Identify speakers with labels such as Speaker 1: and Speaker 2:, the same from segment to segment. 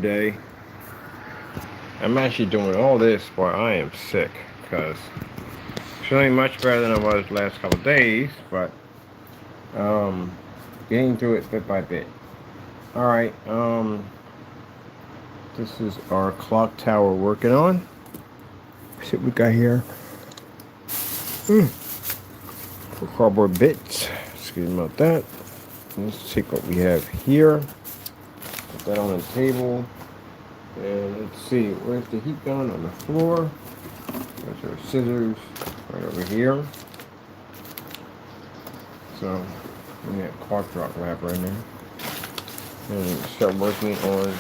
Speaker 1: Day. I'm actually doing all this while I am sick because feeling much better than I was the last couple of days, but um, getting through it bit by bit. All right, this is our clock tower working on. See what we got here. For cardboard bits. Excuse me about that. Let's take what we have here. Put that on the table. And let's see, where's the heat gun on the floor? There's our scissors right over here. So we got cork drop wrap right now. And start working on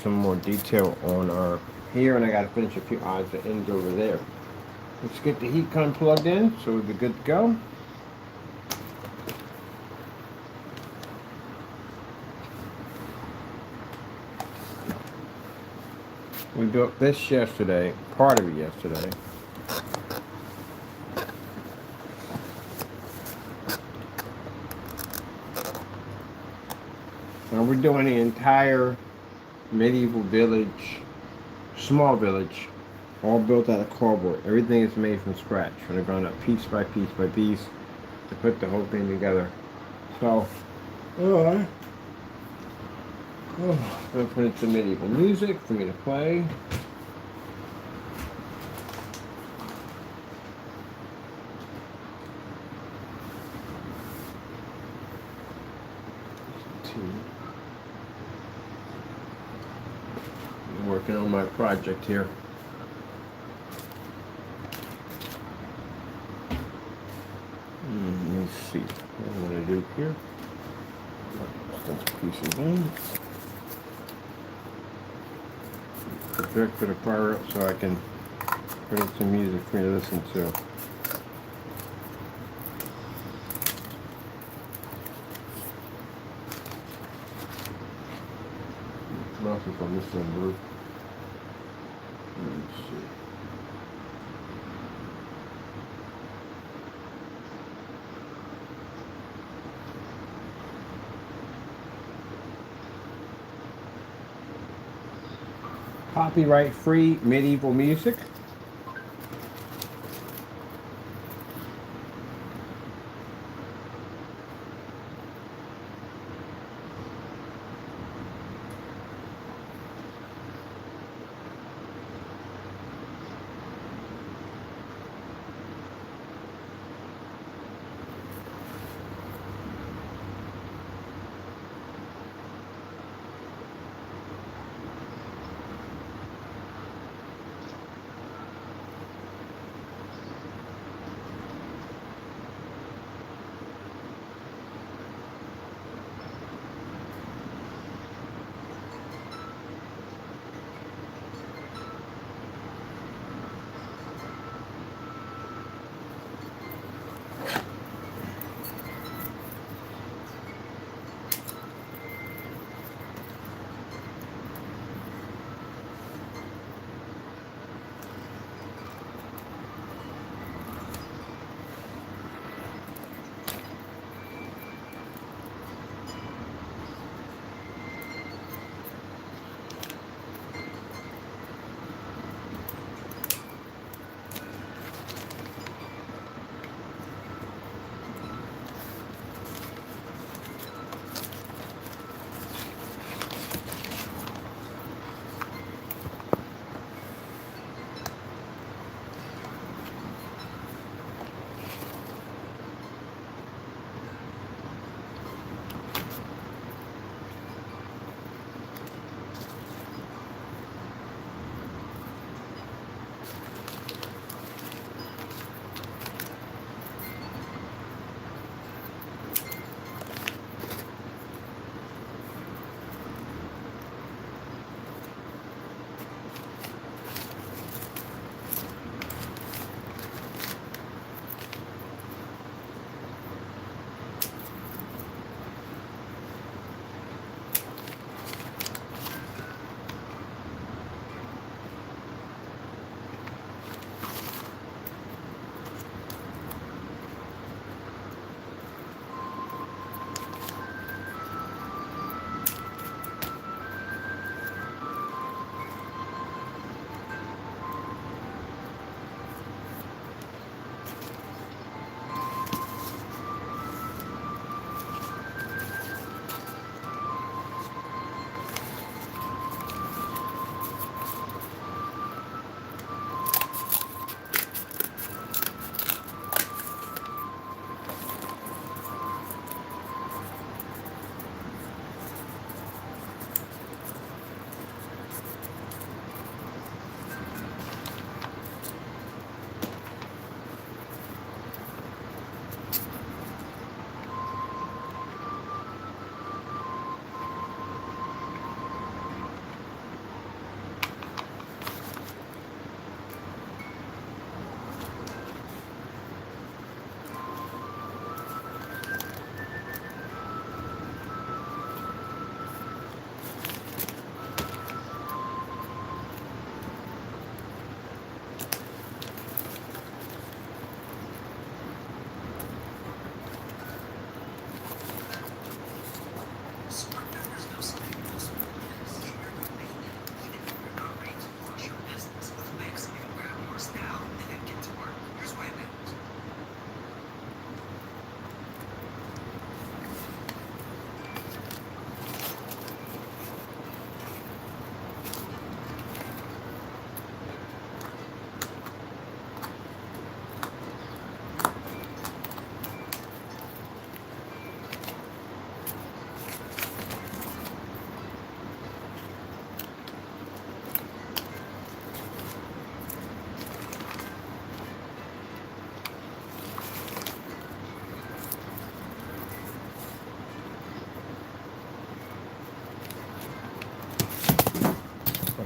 Speaker 1: some more detail on our here, and I gotta finish a few odds and ends over there. Let's get the heat gun plugged in so we'll be good to go. We built this yesterday, part of it yesterday. Now we're doing the entire medieval village, small village, all built out of cardboard. Everything is made from scratch, from the ground up, piece by piece by piece, to put the whole thing together. So, I'm gonna put in some medieval music for me to play. I'm working on my project here. Let's see what I'm gonna do here. Pieces in. Projector to fire up so I can put in some music for you to listen to. Mouse is on this end, let's see. Copyright-free medieval music.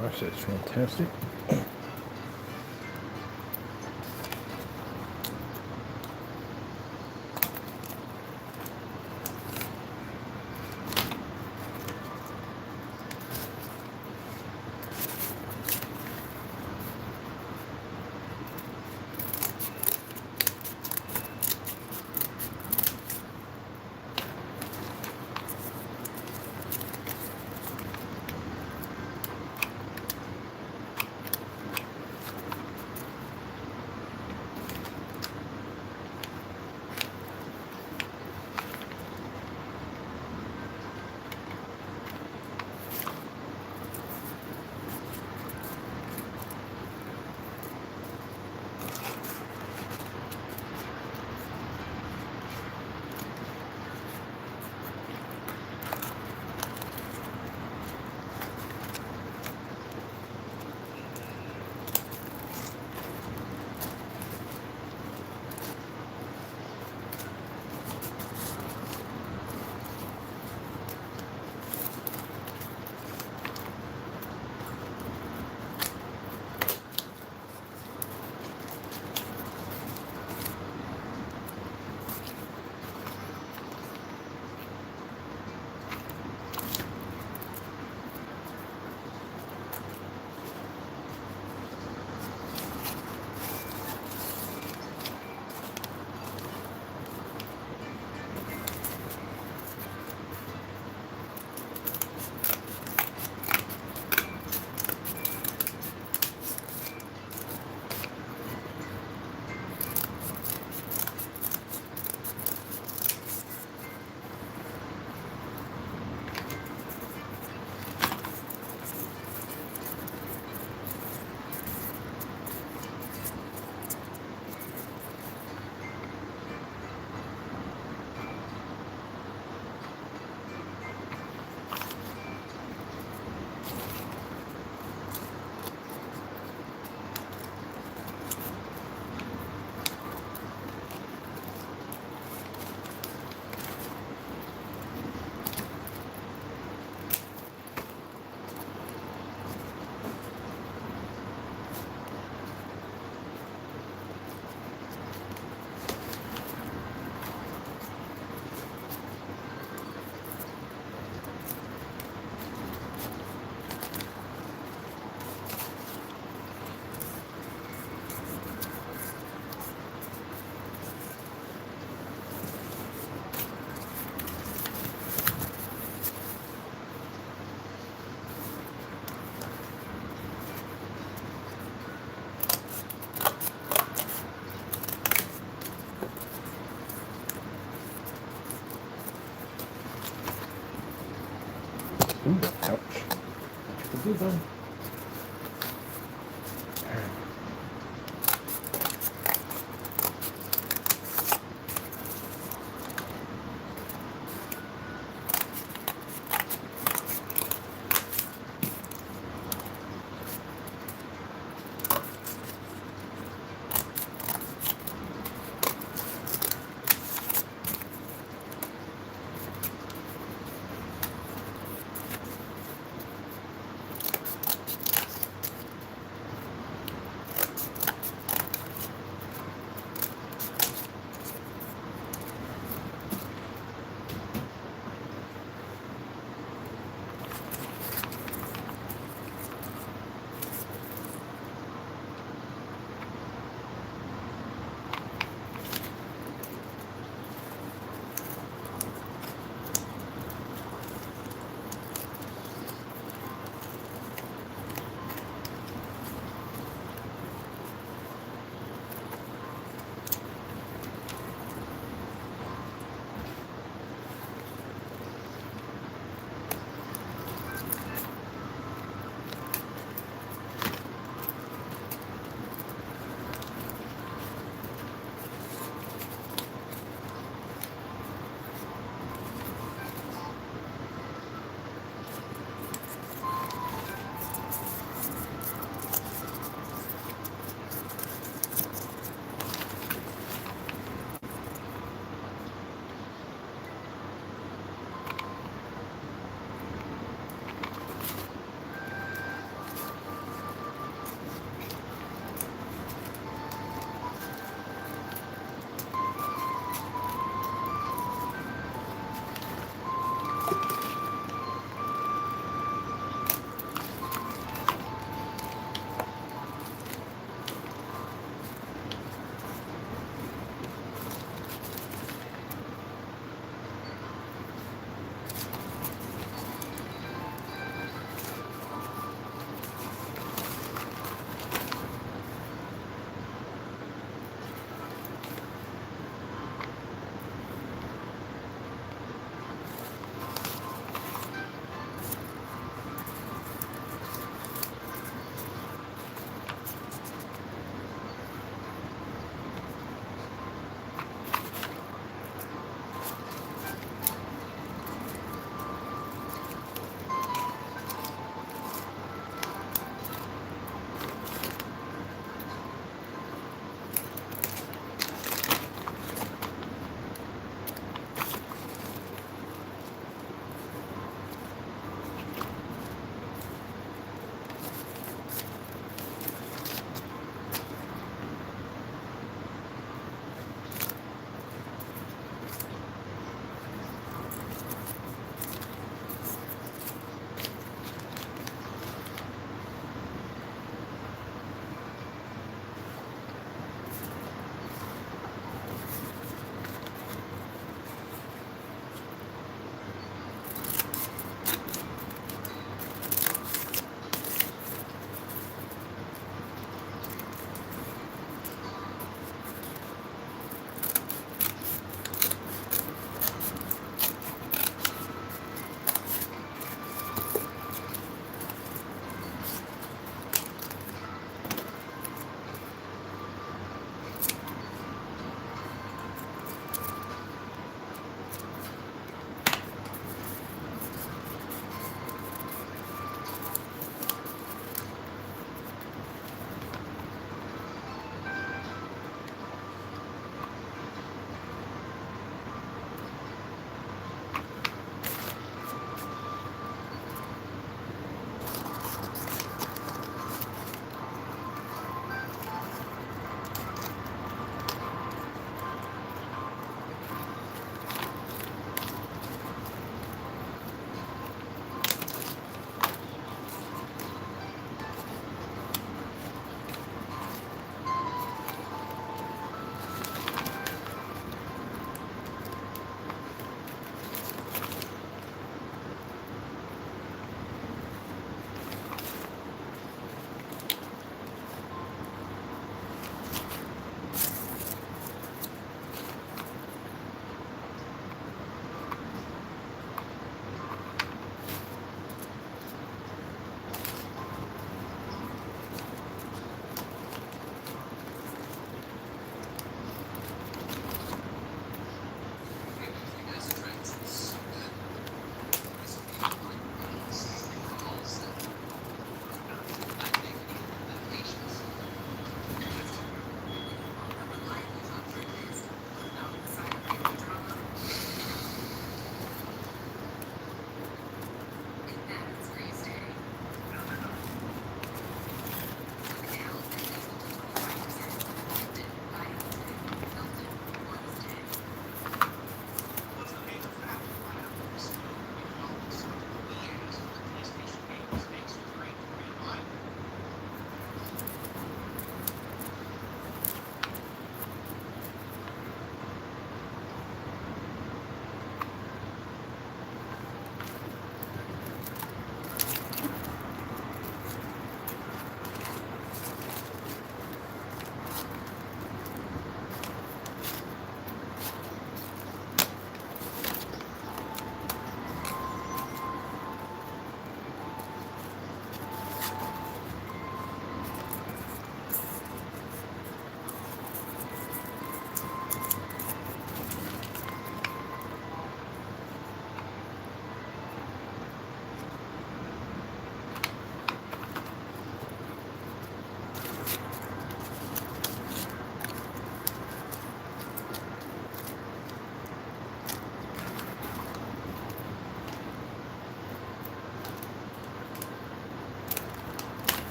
Speaker 1: gosh, that's fantastic. Ooh, ouch. Good one.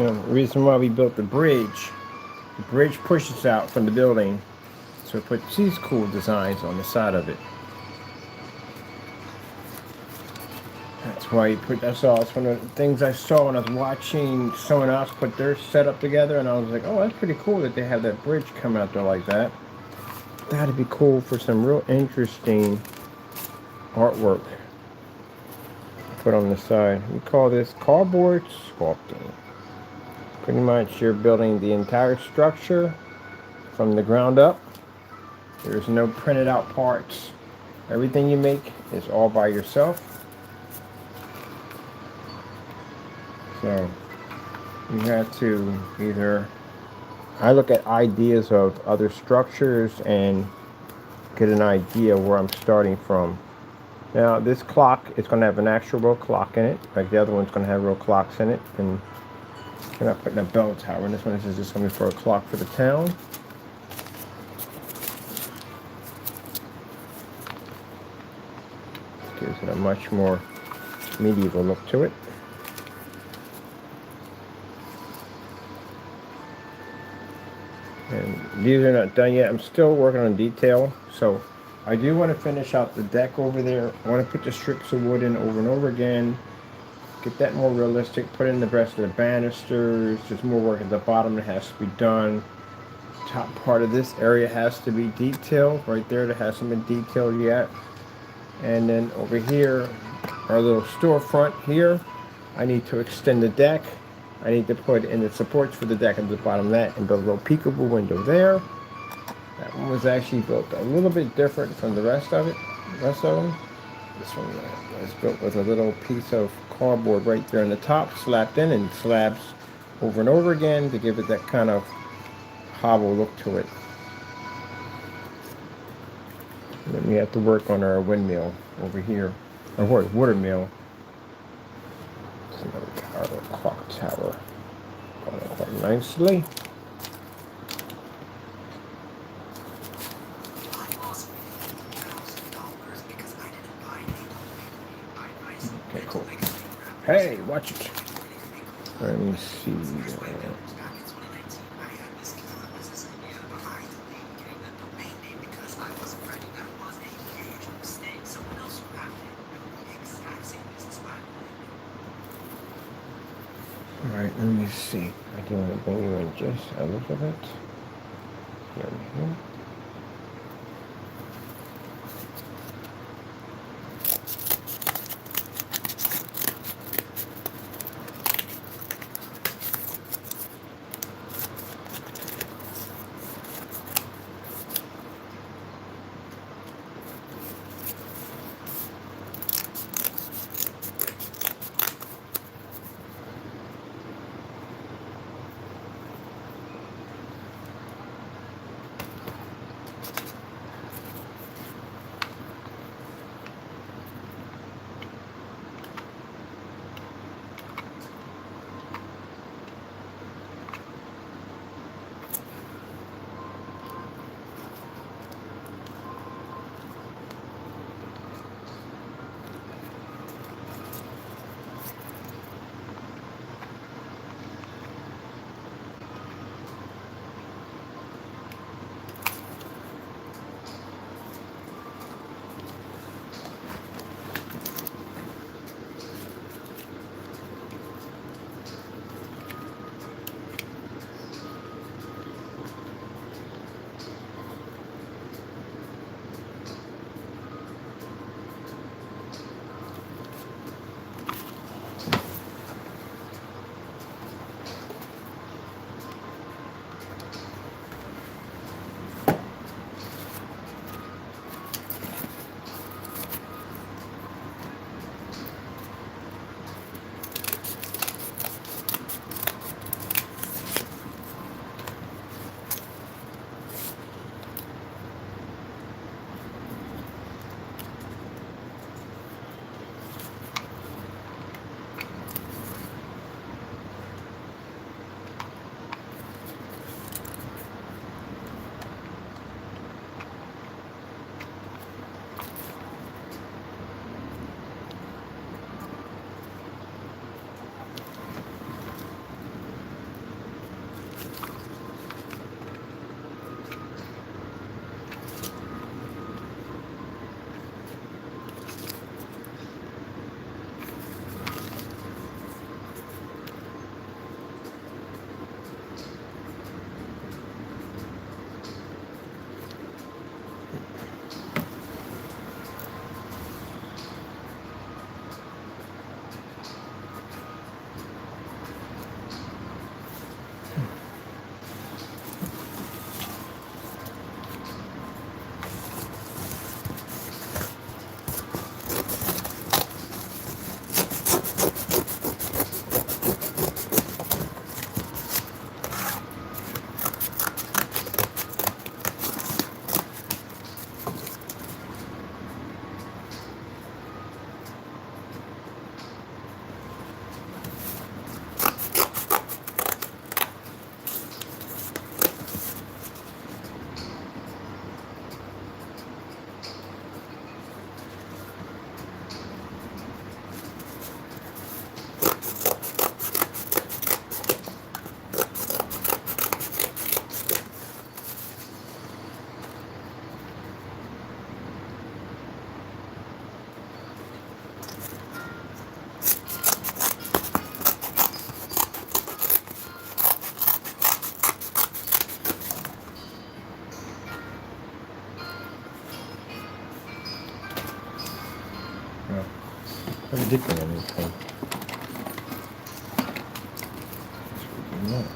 Speaker 1: The reason why we built the bridge pushes out from the building, so we put these cool designs on the side of it. That's why you put, that's all. It's one of the things I saw when I was watching someone else put their setup together, and I was like, oh, that's pretty cool that they have that bridge come out there like that. That'd be cool for some real interesting artwork to put on the side. We call this cardboard sculpting. Pretty much you're building the entire structure from the ground up. There's no printed out parts. Everything you make is all by yourself. So you have to either, I look at ideas of other structures and get an idea where I'm starting from. Now this clock is going to have an actual real clock in it, like the other one's going to have real clocks in it, and we're not putting a bell tower. And this one is just going to be for a clock for the town. Gives it a much more medieval look to it. And these are not done yet. I'm still working on detail. So I do want to finish out the deck over there. I want to put the strips of wood in over and over again. Get that more realistic. Put in the rest of the banisters. There's more work at the bottom that has to be done. Top part of this area has to be detailed. Right there, that hasn't been detailed yet. And then over here, our little storefront here. I need to extend the deck. I need to put in the supports for the deck at the bottom of that and build a little peekaboo window there. That one was actually built a little bit different from the rest of them. This one was built with a little piece of cardboard right there on the top, slapped in, and slabs over and over again to give it that kind of hobble look to it. And then we have to work on our windmill over here, or water mill. It's another tower, clock tower, going quite nicely. Okay, cool. Hey, watch it. Let me see. Alright, let me see. I do want to bring you in just a little bit. Here we go. Never did bring anything. Pretty much.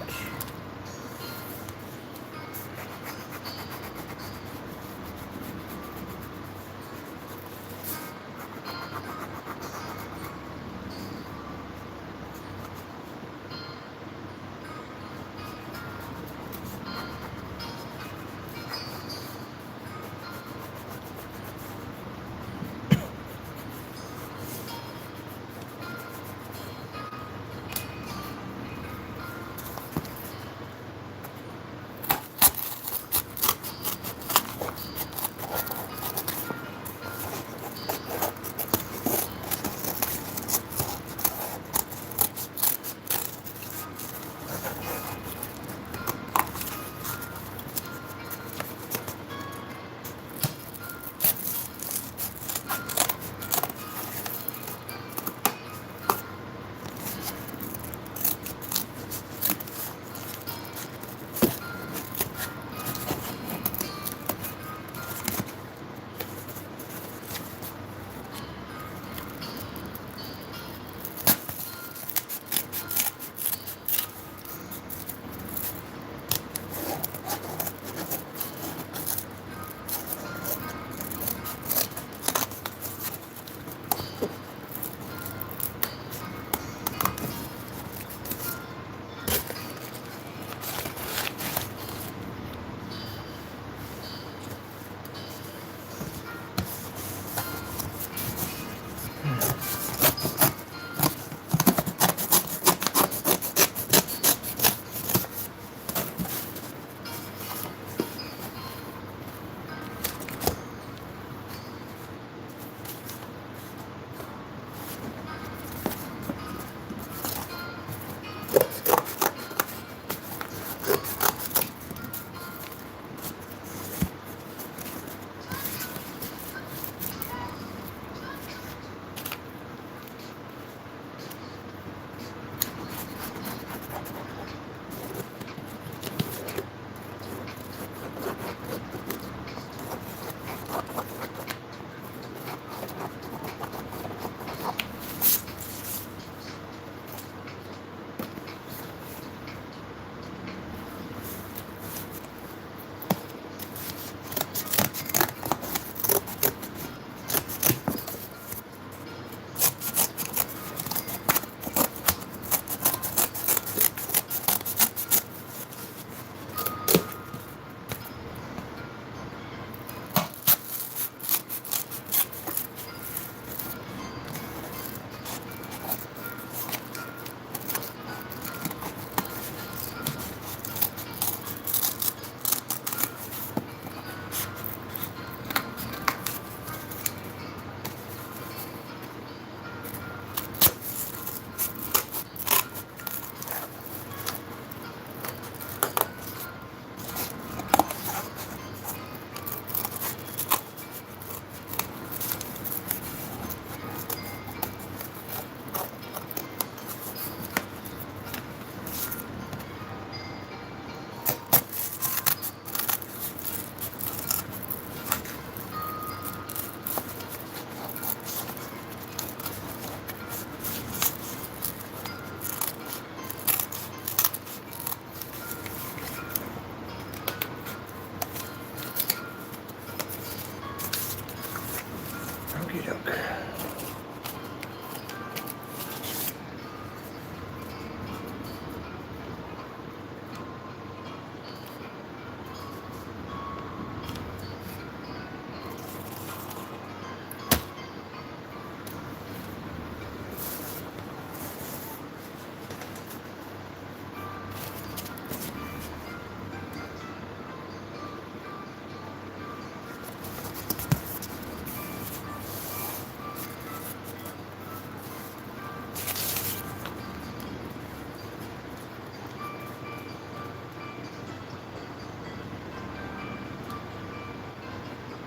Speaker 1: Okey doke.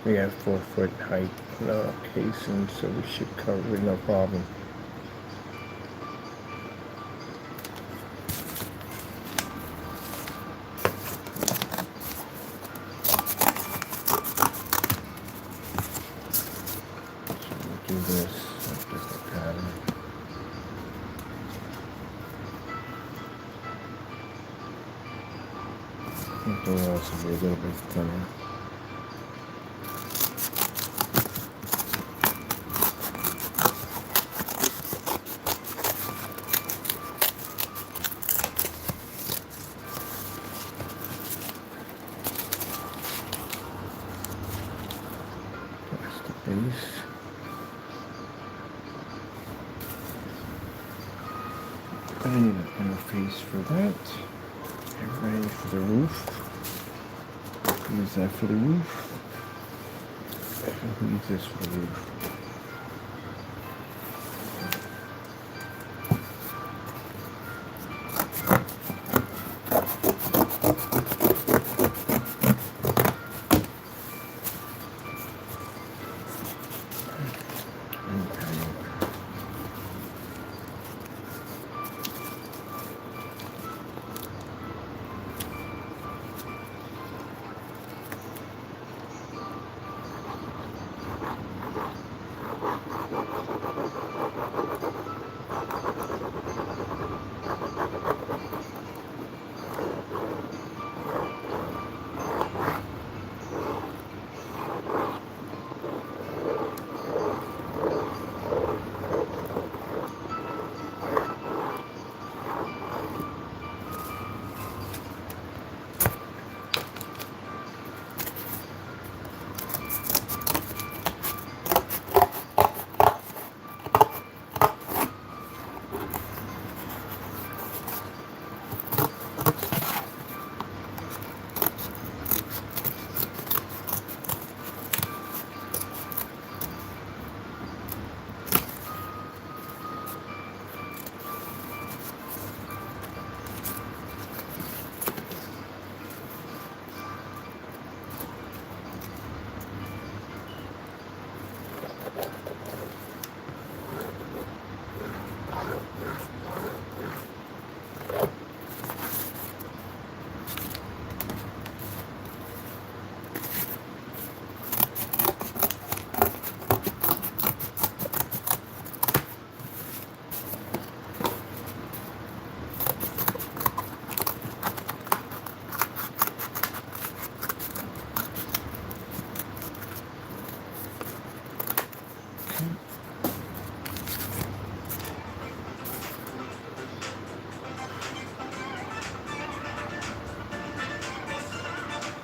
Speaker 1: We have 4-foot height casing, so we should cover it no problem. So we'll do this, a different pattern. everything else will be a little bit thinner. That's the base. I need an interface for that. And ready for the roof. Use that for the roof. And use this for the roof.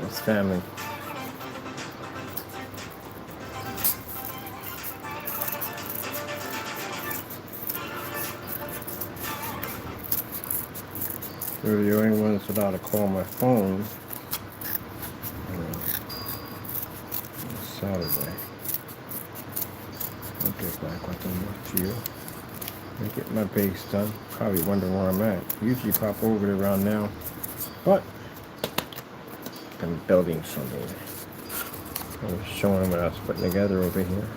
Speaker 1: It's family. They're the only ones allowed to call my phone. Saturday. I'll get back with them with you. I get my base done. Probably wondering where I'm at. Usually pop over there around now, but I'm building something. I was showing them what I was putting together over here.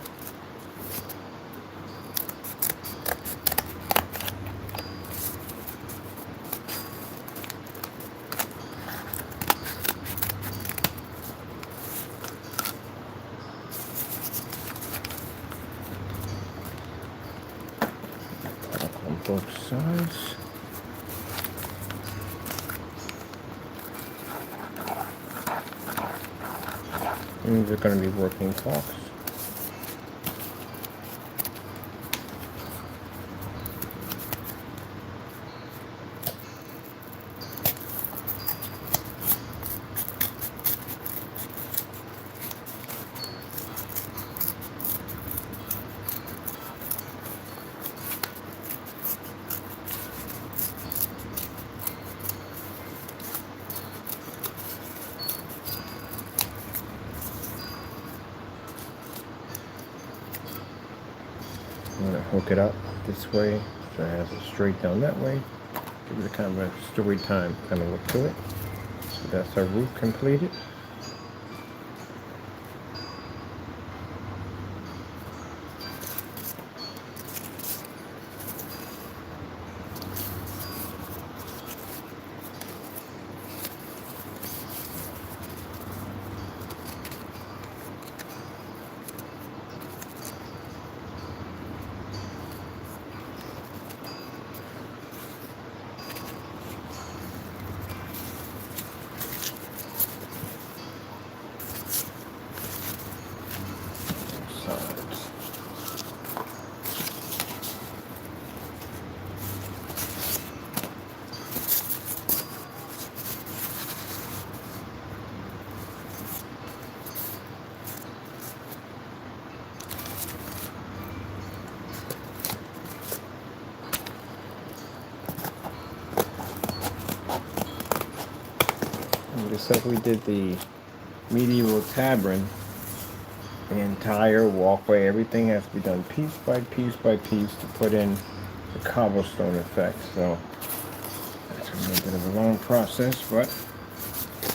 Speaker 1: On both sides. And these are going to be working caulks. I'm going to hook it up this way so it has it straight down that way. Give it a kind of a story time kind of look to it. So that's our roof completed. just like we did the medieval tavern, the entire walkway, everything has to be done piece by piece by piece to put in the cobblestone effect. So that's going to be a bit of a long process, but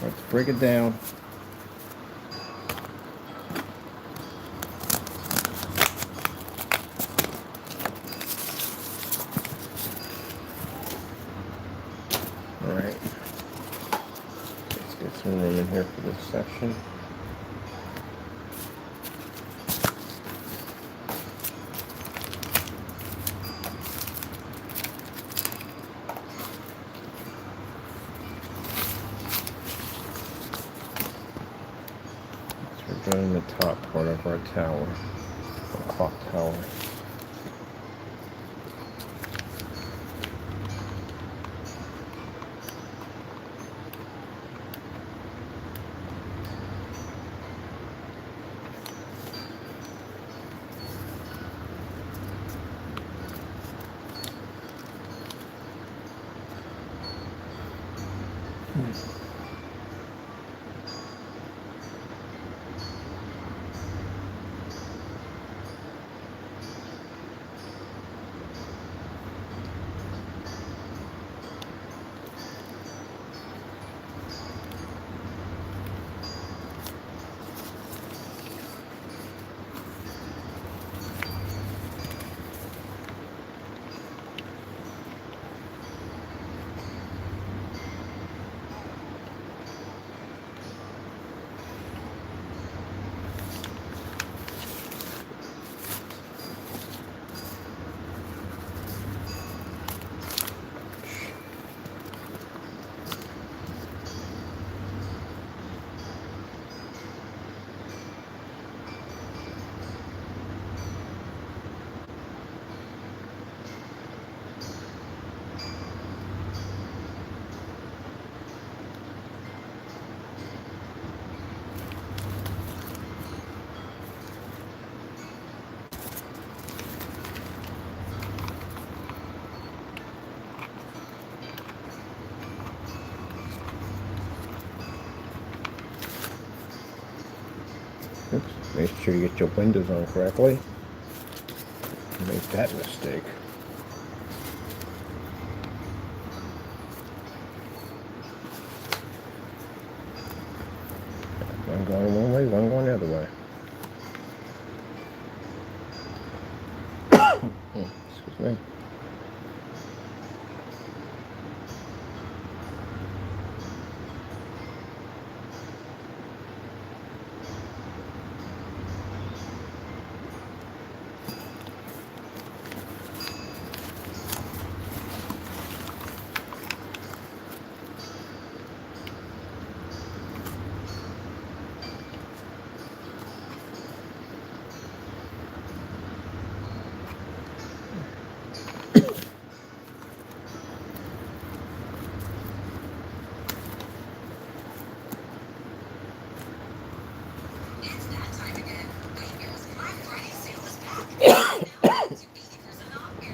Speaker 1: let's break it down. Alright, let's get some room in here for this section. So we're doing the top part of our tower, our clock tower. Oops, make sure you get your windows on correctly. Make that mistake. One going one way, one going the other way. Excuse me.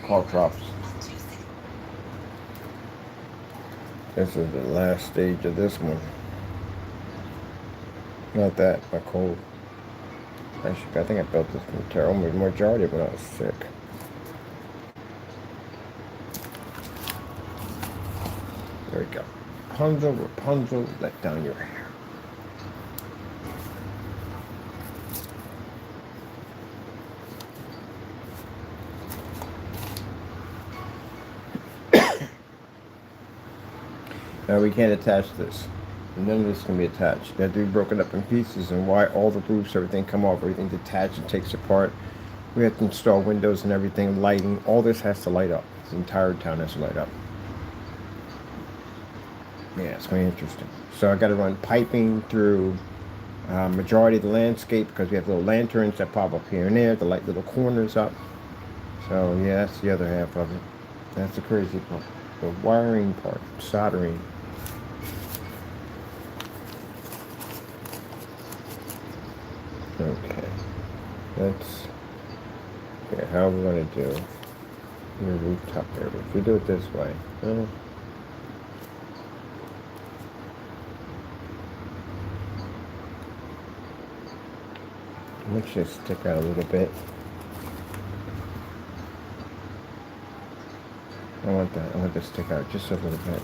Speaker 1: Call drops. This is the last stage of this one. Not that, my cold. Actually, I think I built this majority when I was sick. There we go. Rapunzel, Rapunzel, let down your hair. Now we can't attach this. None of this can be attached. They have to be broken up in pieces, and why all the roofs, everything come off, everything's detached and takes apart. We have to install windows and everything, lighting. All this has to light up. The entire town has to light up. Yeah, it's going to be interesting. So I got to run piping through majority of the landscape because we have little lanterns that pop up here and there to light little corners up. So yeah, that's the other half of it. That's the crazy part. The wiring part, soldering. Okay, that's, okay, how are we going to do your rooftop area? If we do it this way, Let's just stick out a little bit. I want that. I want to stick out just a little bit.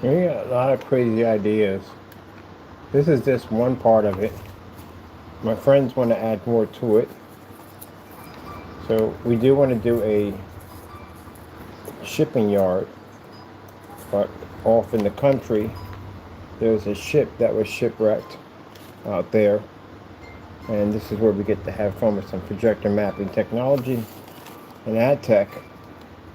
Speaker 1: We got a lot of crazy ideas. This is just one part of it. My friends want to add more to it. So we do want to do a shipping yard, but off in the country, there's a ship that was shipwrecked out there. And this is where we get to have fun with some projector mapping technology and ad tech,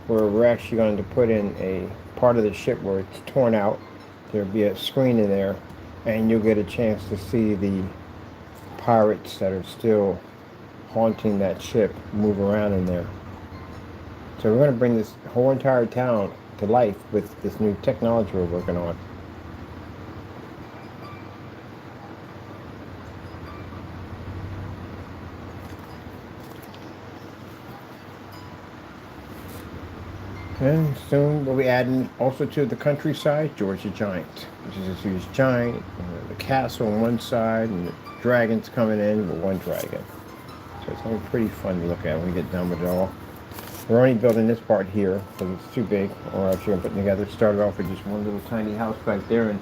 Speaker 1: where we're actually going to put in a part of the ship where it's torn out. There'll be a screen in there, and you'll get a chance to see the pirates that are still haunting that ship move around in there. So we're going to bring this whole entire town to life with this new technology we're working on. And soon we'll be adding also to the countryside, Georgia Giant, which is this huge giant, the castle on one side, and the dragons coming in with one dragon. So it's going to be pretty fun to look at when we get done with it all. We're only building this part here because it's too big, or else you're going to put it together. Started off with just one little tiny house back there and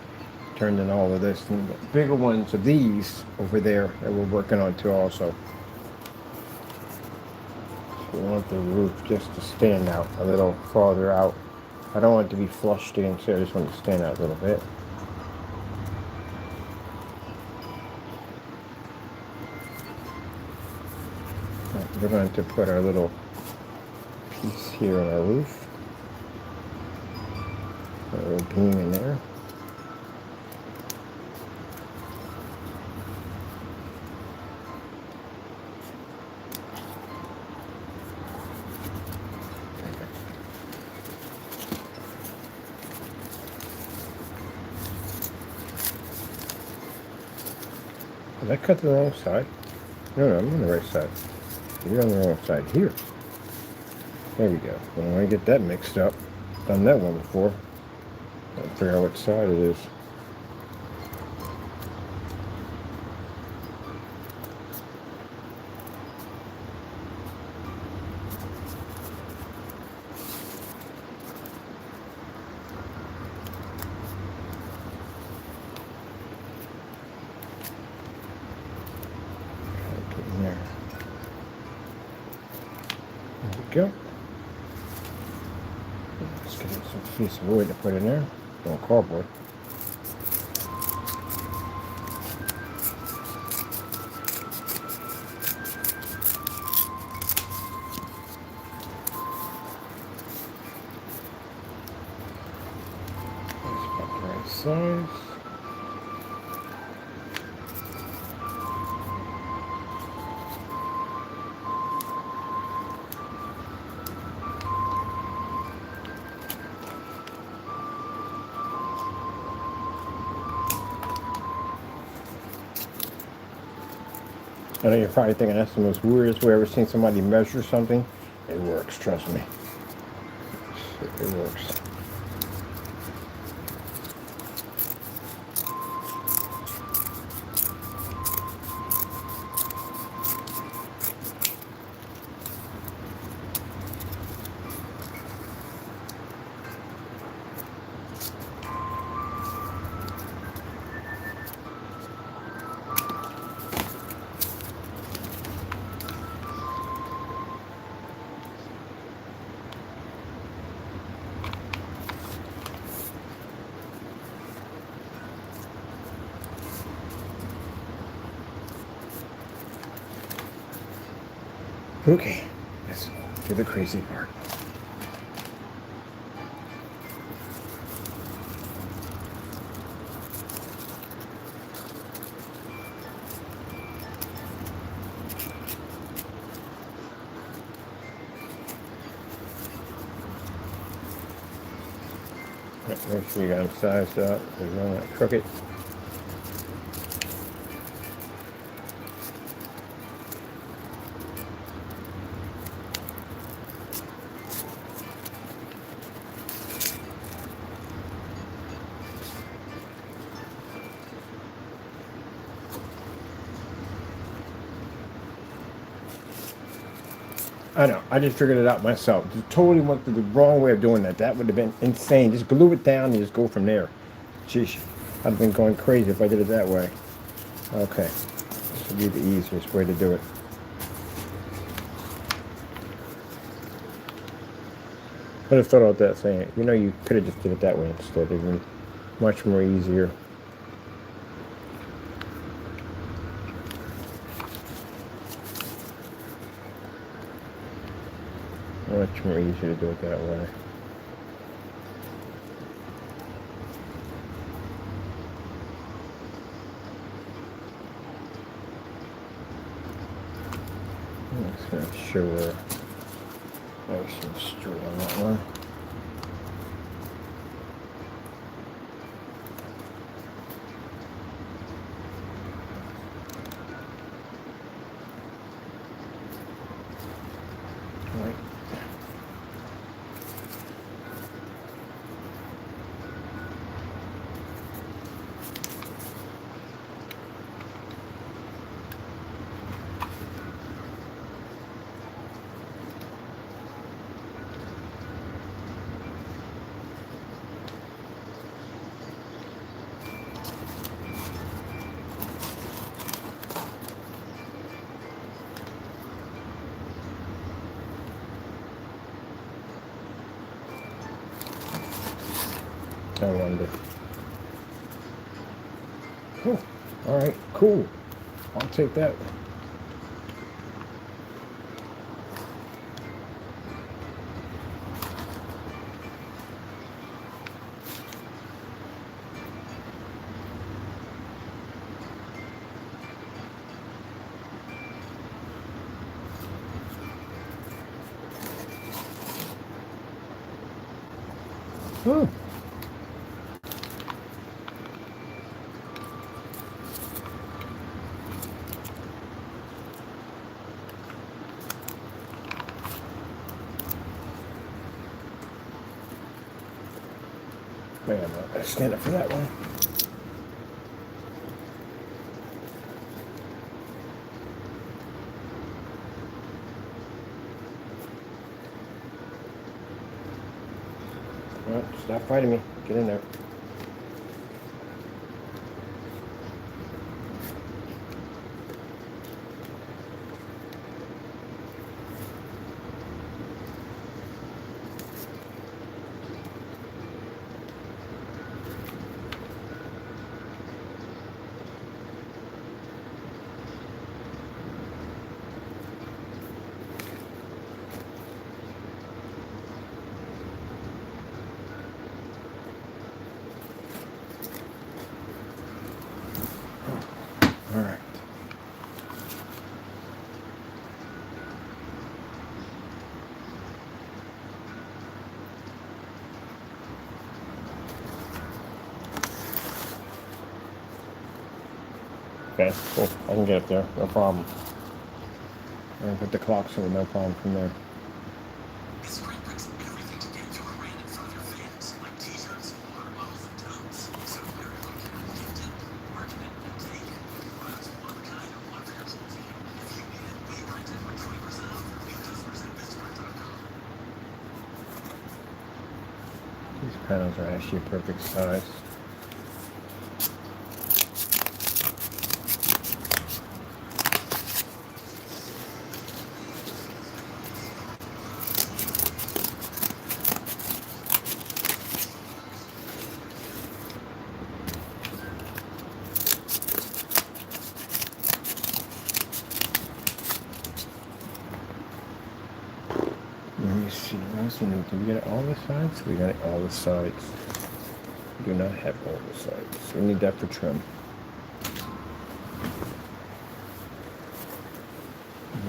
Speaker 1: turned in all of this. And the bigger ones of these over there that we're working on too also. We want the roof just to stand out a little farther out. I don't want it to be flushed against there, I just want it to stand out a little bit. We're going to put our little piece here on our roof. A little beam in there. Did I cut the wrong side? No, I'm on the right side. You're on the wrong side here. There we go. I don't want to get that mixed up. Done that one before. Gotta figure out what side it is. Go. Let's get some piece of wood to put in there. On cardboard. That's about the right size. I know you're probably thinking that's the most weirdest way I've ever seen somebody measure something. It works, trust me. It works. Okay, let's do the crazy part. Make sure you got them sized up. They're not crooked. I know. I just figured it out myself. Just totally went the wrong way of doing that. That would have been insane. Just glue it down and just go from there. Jeez, I'd have been going crazy if I did it that way. Okay, this would be the easiest way to do it. I just thought about that saying, you know, you could have just did it that way instead. It'd been much more easier. Much more easier to do it that way. I'm just going to show her nice and straight on that one. Right. I wonder. Oh, all right, cool. I'll take that. Oh. Man, I stand up for that one. All right, stop fighting me. Get in there. All right. Okay, cool. I can get up there, no problem. And put the clock so no problem from there. These panels are actually perfect size. see, did we get all the sides? We got all the sides. We do not have all the sides. We need that for trim.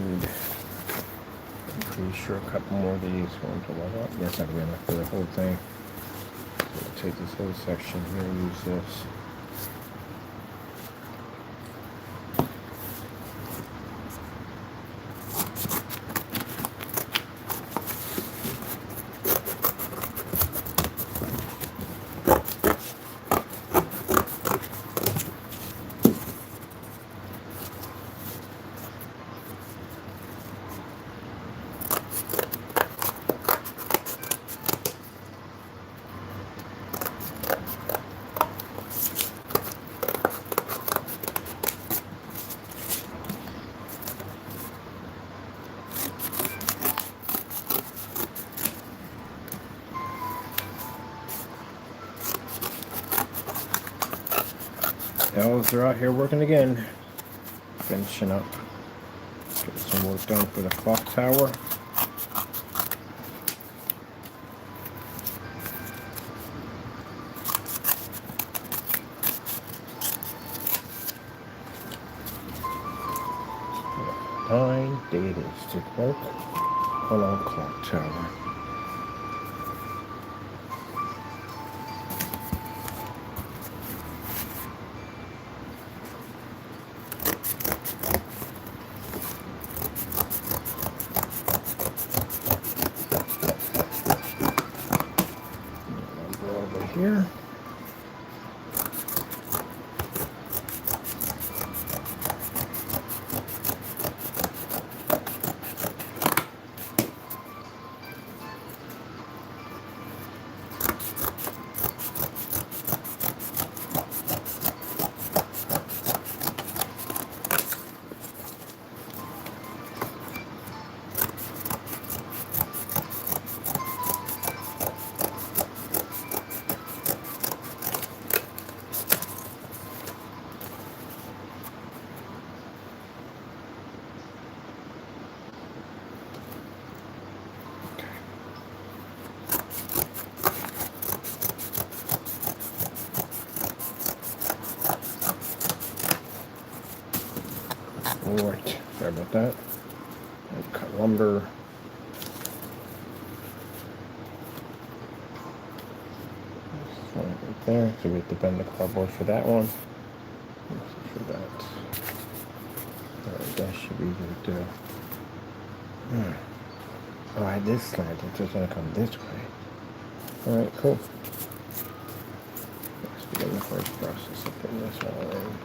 Speaker 1: Need, I'm pretty sure a couple more of these ones will light up. That's not gonna be enough for the whole thing. So we'll take this whole section here and use this. Elves are out here working again, finishing up, getting some work done for the clock tower. What 9 days to work on our clock tower. Here. Alright, sorry about that. I've cut lumber. Right there, so we have to bend the cardboard for that one. For that. Alright, that should be easy to do. Oh, I had this slant, it's just gonna come this way. Alright, cool. Let's begin the first process of putting this all in.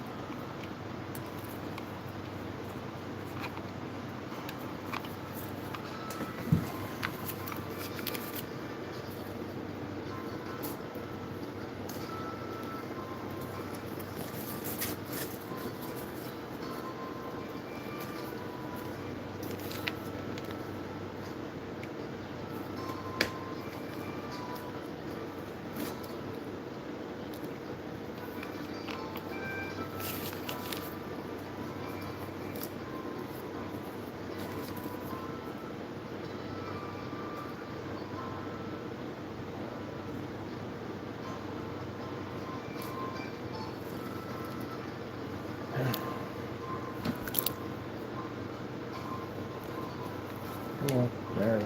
Speaker 1: Oh, there.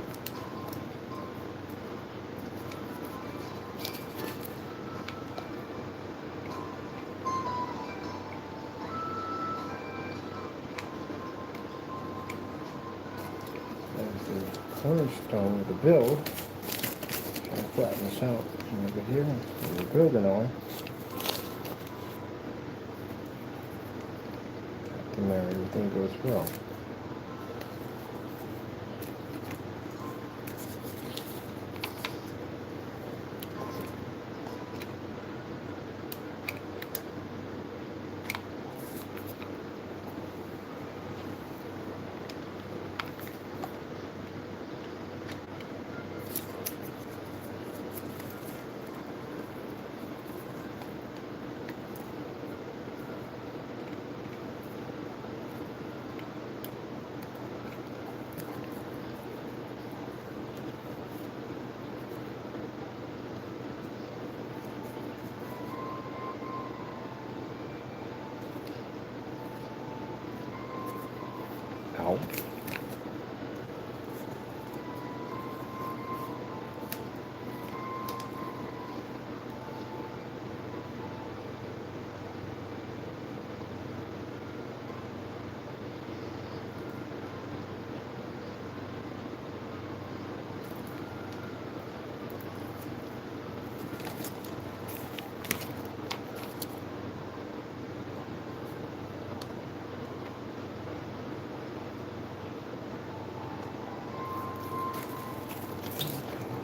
Speaker 1: There's the cornerstone of the build. Try to flatten this out a little bit here. So we're building on. And there everything goes well.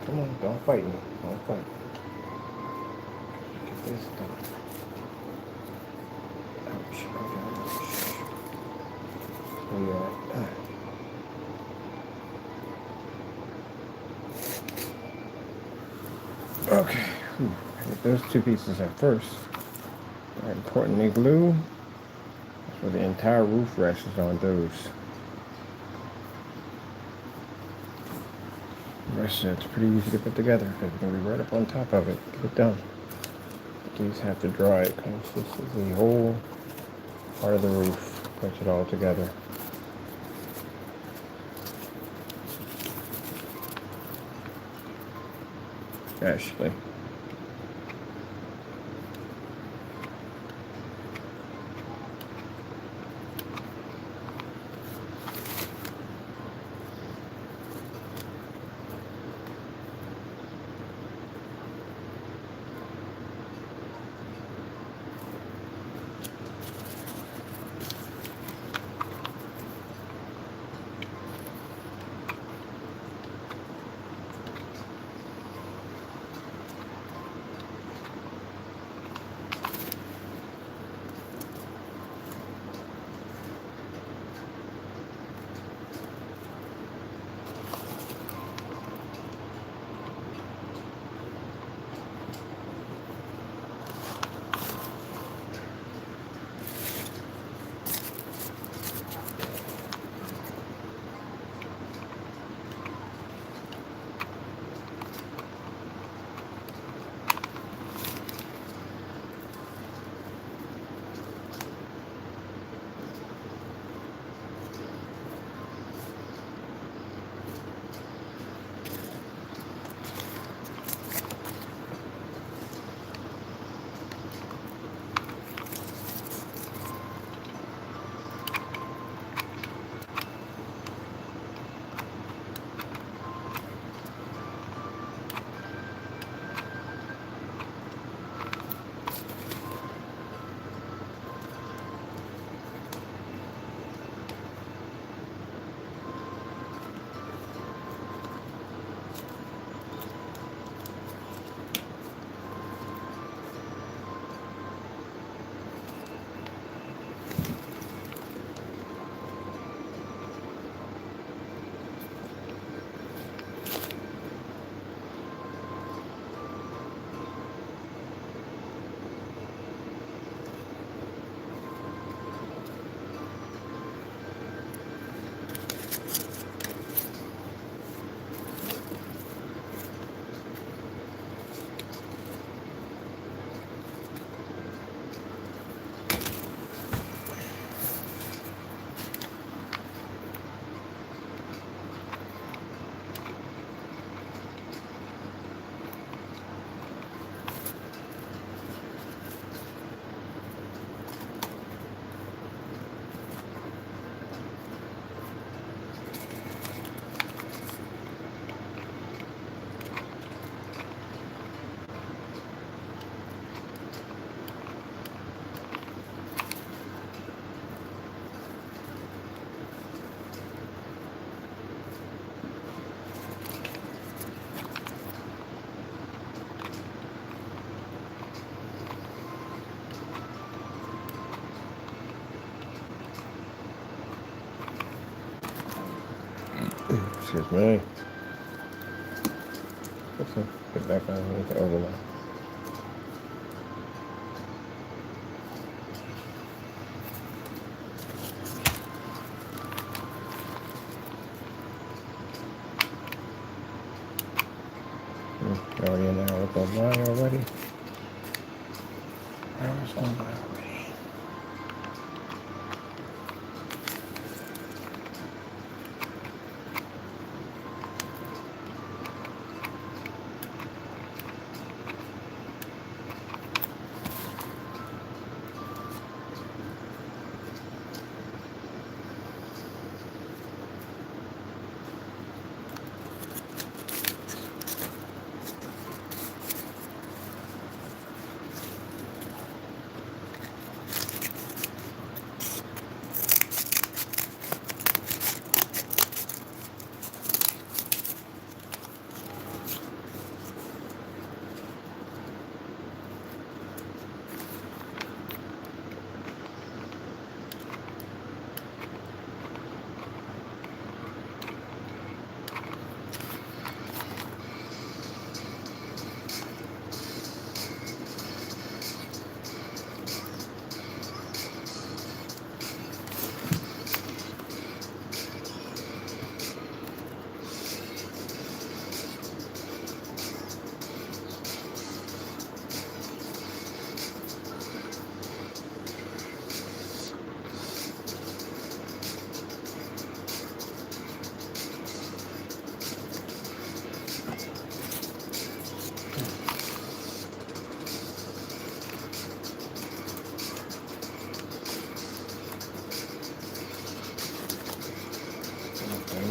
Speaker 1: Come on, don't fight me. Don't fight me. Get this done. Ouch. Ouch. Yeah. Okay. Get those two pieces at first. Importantly, glue. So the entire roof rests on those. The rest of it's pretty easy to put together because we're going to be right up on top of it. Get it done. But these have to dry it because this is the whole part of the roof. Puts it all together. Ashley. Excuse me. Okay, get back on with the overlay. Already in there with the line already. I was going by already.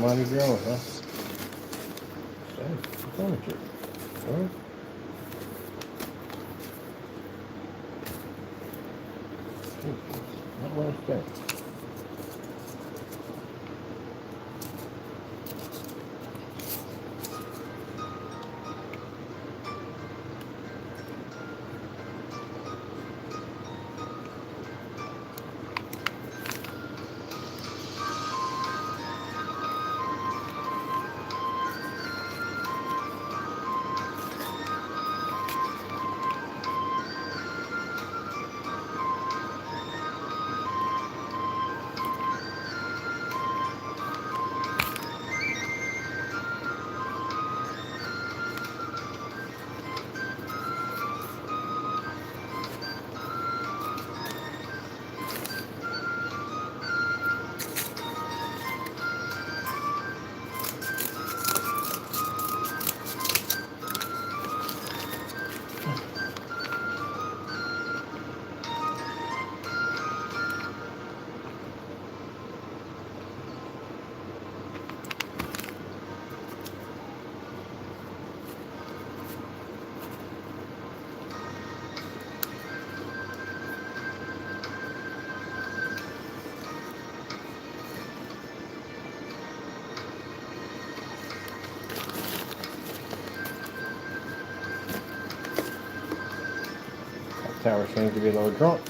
Speaker 1: Monty Jones, huh? Hey, what's wrong with you? Huh? Not what I said. Tower seems to be a little drunk.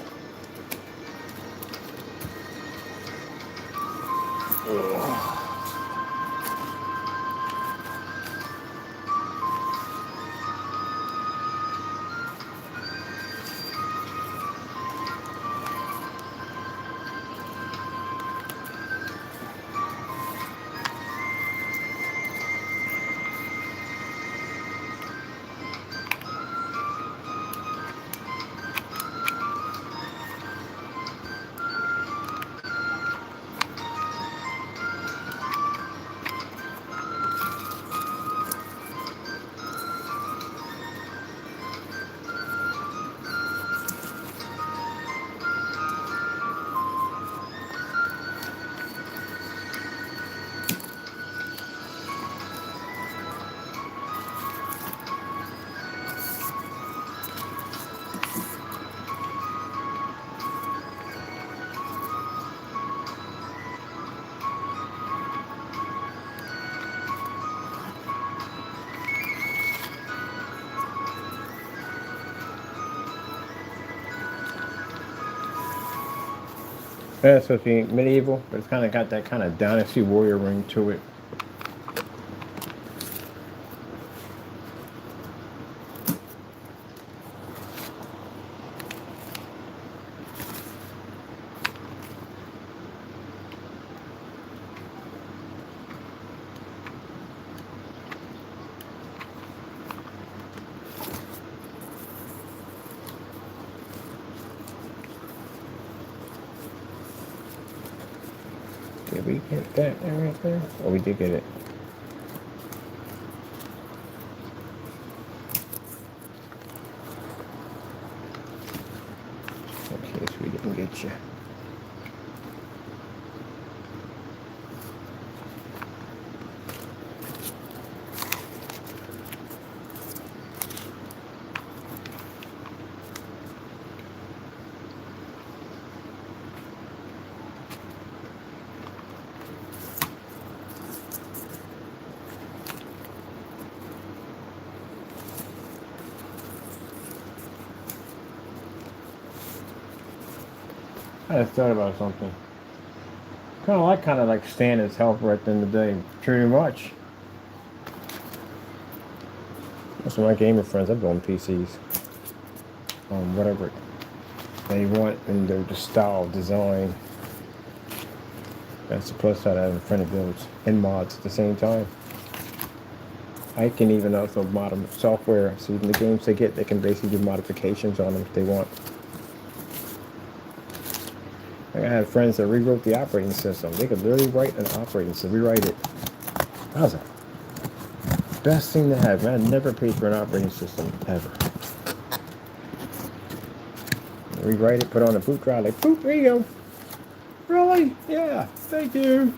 Speaker 1: Yeah, it's supposed to be medieval, but it's kind of got that kind of Dynasty Warrior ring to it. Did we get that right there? Oh, we did get it. Okay, so we didn't get you. I just thought about something. Kind of like Stan as helper at the end of the day. Pretty much. Most of my gamer friends, I've on PCs. Whatever they want in their style, design. That's the plus side of having friendly builds and mods at the same time. I can even also mod them with software, so even the games they get, they can basically do modifications on them if they want. I have friends that rewrote the operating system. They could literally write an operating system, rewrite it. That was the best thing to have, man. I never paid for an operating system, ever. Rewrite it, put on a boot drive, like, boop, there you go. Really? Yeah, thank you.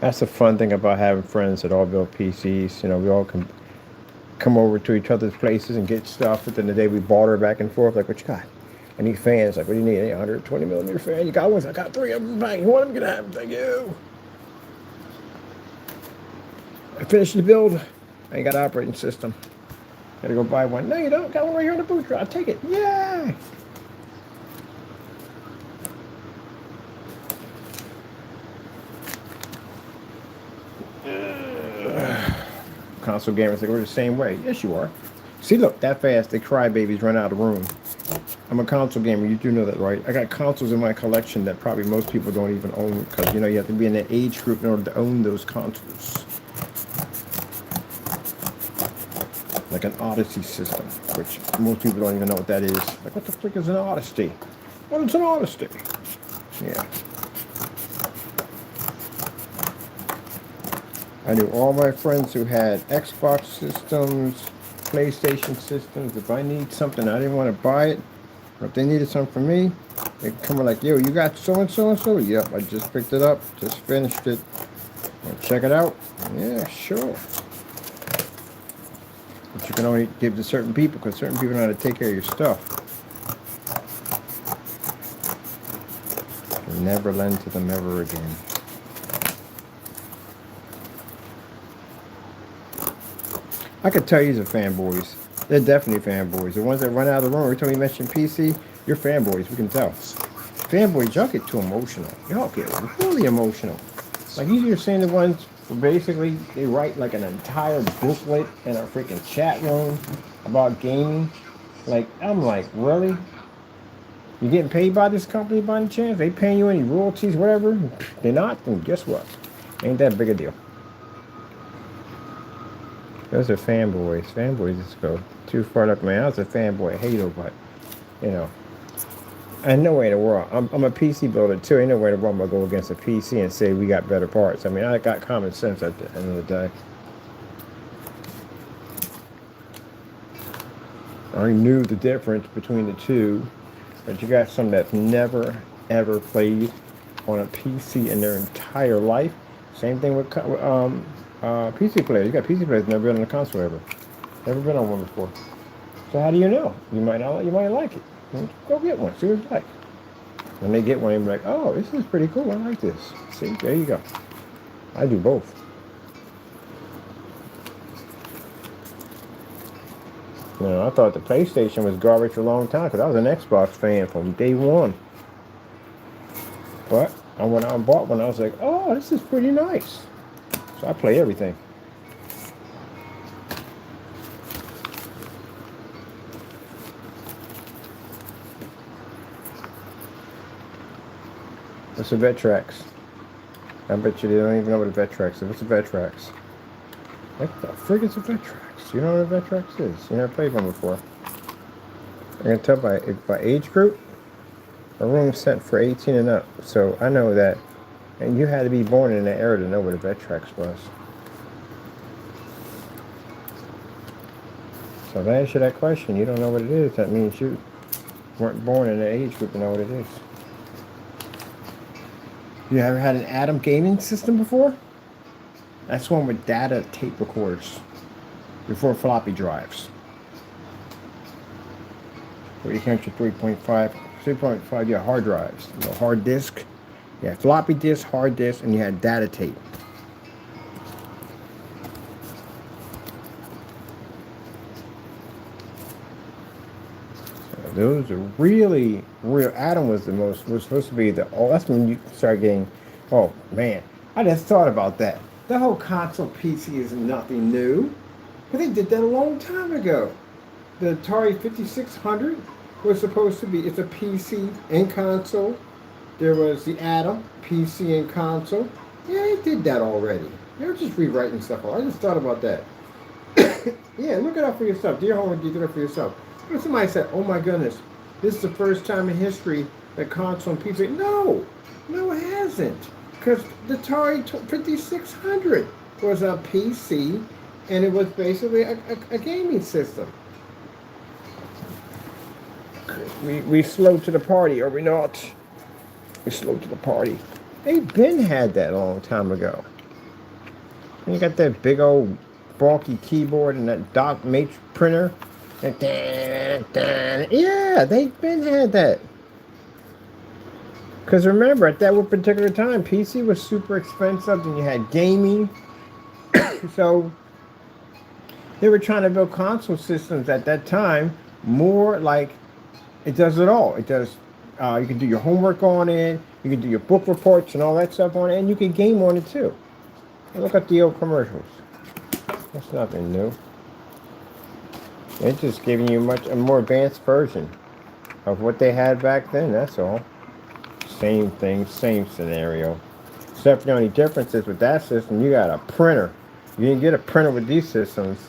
Speaker 1: That's the fun thing about having friends that all build PCs. You know, we all can come over to each other's places and get stuff. Within the day, we barter back and forth. Like, what you got? I need fans. Like, what do you need? A 120 millimeter fan. You got ones? I got 3 of them. Bang. You want them? Get them. Thank you. I finished the build. I ain't got an operating system. Gotta go buy one. No, you don't. Got one right here on the booth. I'll take it. Yay! Console gamers, they go the same way. Yes, you are. See, look, that fast, they crybabies run out of room. I'm a console gamer. You do know that, right? I got consoles in my collection that probably most people don't even own because, you know, you have to be in that age group in order to own those consoles. Like an Odyssey system, which most people don't even know what that is. Like, what the frick is an Odyssey? What is an Odyssey? Yeah. I knew all my friends who had Xbox systems, PlayStation systems. If I need something, I didn't want to buy it. Or if they needed something from me, they'd come like, yo, you got so-and-so and so? Yep, I just picked it up, just finished it. Check it out. Yeah, sure. But you can only give to certain people because certain people know how to take care of your stuff. You'll never lend to them ever again. I could tell you're fanboys. They're definitely fanboys. The ones that run out of the room every time you mention PC, you're fanboys. We can tell. Fanboys, y'all get too emotional. Y'all get really emotional. Like you're saying the ones who basically they write like an entire booklet in a freaking chat room about gaming. Like I'm like, really? You getting paid by this company by any chance? They paying you any royalties, whatever? They're not. Then guess what? Ain't that big a deal. Those are fanboys. Fanboys just go too far up. Man, I was a fanboy Halo, but, you know, ain't no way in the world. I'm a PC builder, too. Ain't no way in the world I'm going to go against a PC and say we got better parts. I mean, I got common sense at the end of the day. I already knew the difference between the two, but you got some that's never, ever played on a PC in their entire life. Same thing with PC players. You got PC players never been on a console ever. Never been on one before. So how do you know? You might not. You might like it. Go get one. See what it's like. When they get one, they'll be like, "Oh, this is pretty cool. I like this." See, there you go. I do both. You know, I thought the PlayStation was garbage for a long time because I was an Xbox fan from day one. But I went out and bought one. I was like, "Oh, this is pretty nice." So I play everything. What's a Vectrex? I bet you they don't even know what a Vectrex is. What's a Vectrex? What the frig is a Vectrex? You know what a Vectrex is? You never played one before. I can tell by age group. A room set for 18 and up. So I know that. And you had to be born in that era to know what a Vectrex was. So if I answer that question, you don't know what it is, that means you weren't born in that age group to know what it is. You ever had an Atom gaming system before? That's one with data tape recorders before floppy drives. Where you count your 3.5, yeah, hard drives. You know, hard disk. You had floppy disk, hard disk, and you had data tape. So those are really real. Atom was supposed to be that's when you start getting, oh man, I just thought about that. The whole console PC is nothing new. But they did that a long time ago. The Atari 5600 was supposed to be, it's a PC and console. There was the Atom, PC and console. Yeah, they did that already. They're just rewriting stuff. I just thought about that. Yeah, look it up for yourself. Do your homework, you do it for yourself. But somebody said, oh my goodness, this is the first time in history that console and PC. No, it hasn't. Because the Atari 5600 was a PC and it was basically a gaming system. We slow to the party, are we not? We slow to the party. They've been had that a long time ago. And you got that big old bulky keyboard and that dot matrix printer. Yeah, they've been had that. Because remember, at that particular time, PC was super expensive, and you had gaming. So they were trying to build console systems at that time more like it does it all. It does. You can do your homework on it. You can do your book reports and all that stuff on it, and you can game on it too. Look at the old commercials. That's nothing new. They're just giving you a more advanced version of what they had back then. That's all. Same thing, same scenario. Except the only difference is with that system, you got a printer. You didn't get a printer with these systems.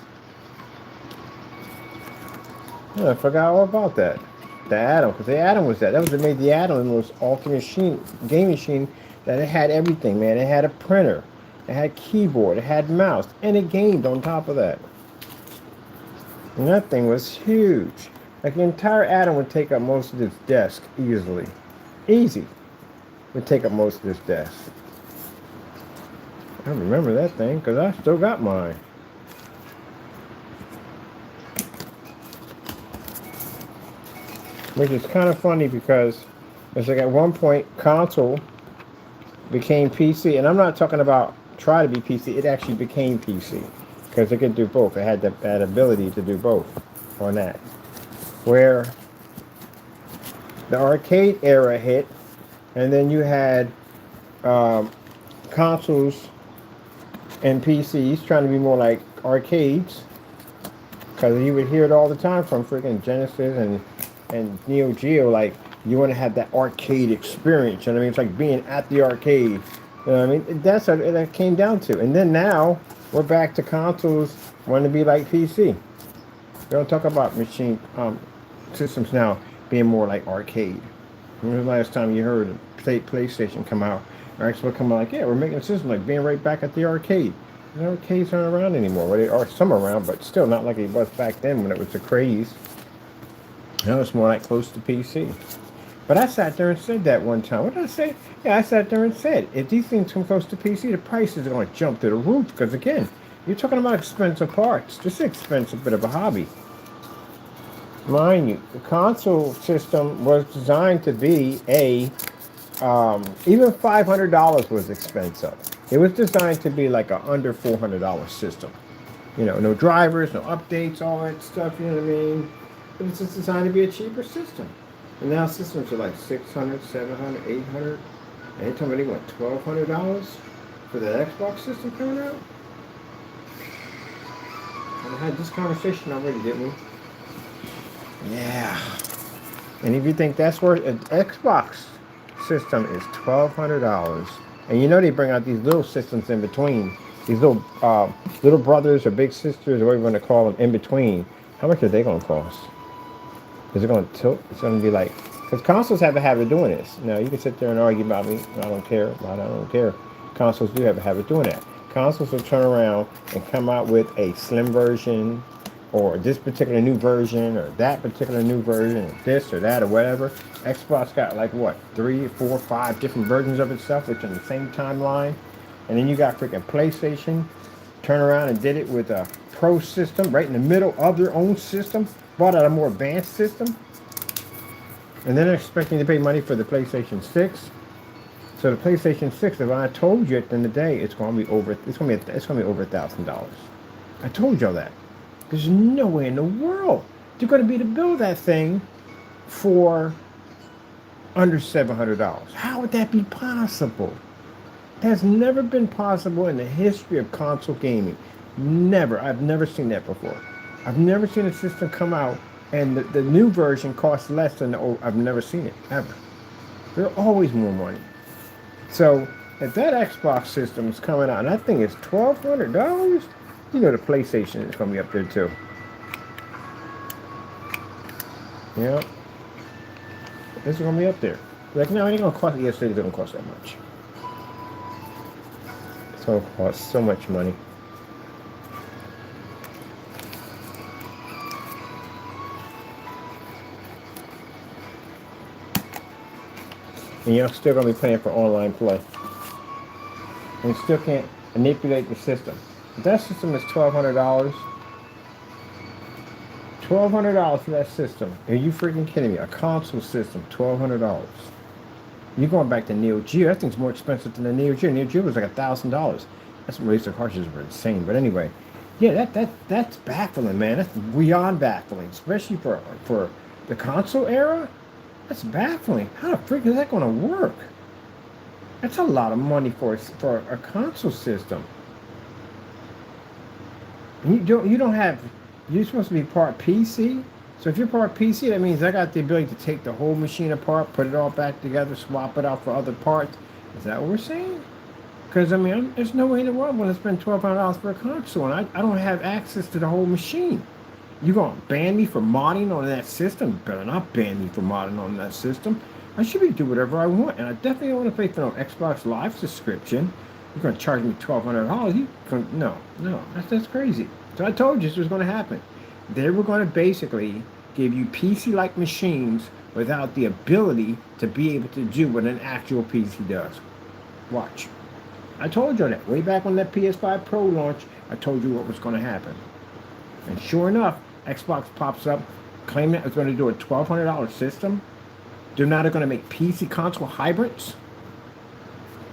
Speaker 1: Oh, I forgot all about that. The Atom, because the Atom was that. That was what made the Atom the most ultimate game machine. That it had everything, man. It had a printer, it had keyboard, it had mouse, and it gamed on top of that. And that thing was huge. Like the entire Atom would take up most of this desk easily. Easy. Would take up most of this desk. I remember that thing because I still got mine. Which is kind of funny because it's like at one point console became PC, and I'm not talking about try to be PC. It actually became PC because it could do both. It had that ability to do both on that. Where the arcade era hit, and then you had consoles and PCs trying to be more like arcades, because you would hear it all the time from freaking Genesis and Neo Geo, like you want to have that arcade experience. You know what I mean? It's like being at the arcade. You know what I mean? That's what it came down to. And then now we're back to consoles wanting to be like PC. They don't talk about machine systems now being more like arcade. When was the last time you heard PlayStation come out or Xbox come out like, yeah, we're making a system like being right back at the arcade? The arcades aren't around anymore. Well, they are some around, but still not like it was back then when it was the craze. Now it's more like close to PC. But I sat there and said that one time. What did I say? Yeah, I sat there and said, if these things come close to PC, the prices are going to jump to the roof. Because again, you're talking about expensive parts. This is an expensive bit of a hobby. Mind you, the console system was designed to be even $500 was expensive. It was designed to be like a under $400 system. You know, no drivers, no updates, all that stuff, you know what I mean? It was just designed to be a cheaper system. And now systems are like $600, $700, $800. And they told me they want $1,200 for the Xbox system coming out. And I had this conversation already, didn't we? Yeah. And if you think that's worth an Xbox system is $1,200. And you know they bring out these little systems in between. These little brothers or big sisters or whatever you want to call them in between. How much are they going to cost? Is it going to tilt? It's going to be like, because consoles have a habit of doing this. Now, you can sit there and argue about me. I don't care. I don't care. Consoles do have a habit of doing that. Consoles will turn around and come out with a slim version, or this particular new version, or that particular new version, or this or that or whatever. Xbox got like what, 3, 4, 5 different versions of itself, which in the same timeline. And then you got freaking PlayStation, turn around and did it with a Pro system right in the middle of their own system, brought out a more advanced system. And then they're expecting to pay money for the PlayStation 6. So the PlayStation 6, if I told you at the end of the day, it's going to be over $1,000. I told y'all that. There's no way in the world you're going to be able to build that thing for under $700. How would that be possible? That has never been possible in the history of console gaming. Never. I've never seen that before. I've never seen a system come out and the new version costs less than the old. I've never seen it, ever. There's always more money. So if that Xbox system is coming out and that thing is $1,200, you know the PlayStation is going to be up there too. Yeah. This is going to be up there. Like, no, it ain't going to cost, yes, it doesn't cost that much. It's going to cost so much money. And you're still going to be paying for online play. And you still can't, manipulate the system. If that system is $1,200. $1,200 for that system. Are you freaking kidding me? A console system, $1,200. You're going back to Neo Geo. That thing's more expensive than the Neo Geo. Neo Geo was like $1,000. That's when racer cartridges were insane. But anyway, yeah, that's baffling, man. That's beyond baffling, especially for the console era. That's baffling. How the freak is that going to work? That's a lot of money for a console system. And you don't have. You're supposed to be part PC. So if you're part PC, that means I got the ability to take the whole machine apart, put it all back together, swap it out for other parts. Is that what we're saying? Because, I mean, there's no way in the world I'm going to spend $1,200 for a console, and I don't have access to the whole machine. You going to ban me for modding on that system? You better not ban me for modding on that system. I should be able to do whatever I want, and I definitely don't want to pay for no Xbox Live subscription. You're going to charge me $1,200? No, that's crazy. So I told you this was going to happen. They were going to basically give you PC-like machines without the ability to be able to do what an actual PC does. Watch. I told you that. Way back when that PS5 Pro launched, I told you what was going to happen. And sure enough, Xbox pops up claiming it's going to do a $1,200 system. They're now going to make PC console hybrids.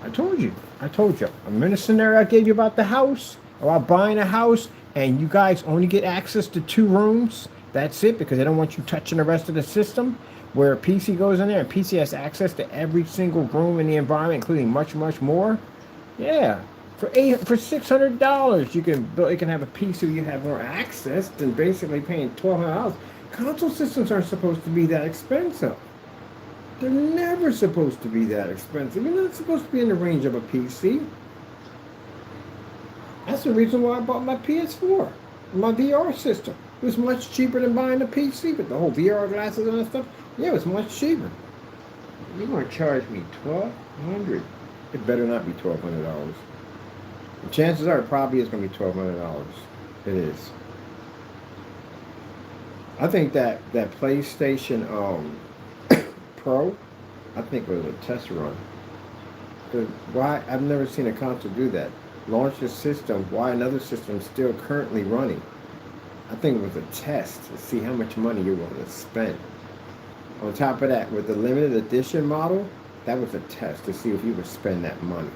Speaker 1: I told you. I'm in a scenario I gave you about the house, about buying a house, and you guys only get access to 2 rooms. That's it, because they don't want you touching the rest of the system. Where a PC goes in there, and PC has access to every single room in the environment, including much, much more. Yeah, for $600, you can have a PC. You have more access than basically paying $1,200. Console systems aren't supposed to be that expensive. They're never supposed to be that expensive. You're not supposed to be in the range of a PC. That's the reason why I bought my PS4, my VR system. It was much cheaper than buying a PC, but the whole VR glasses and that stuff, yeah, it was much cheaper. You're going to charge me $1,200. It better not be $1,200. The chances are it probably is going to be $1,200. It is. I think that PlayStation Pro, I think it was a test run. Why? I've never seen a console do that. Launch a system, why another system is still currently running. I think it was a test to see how much money you're going to spend. On top of that, with the limited edition model, that was a test to see if you would spend that money.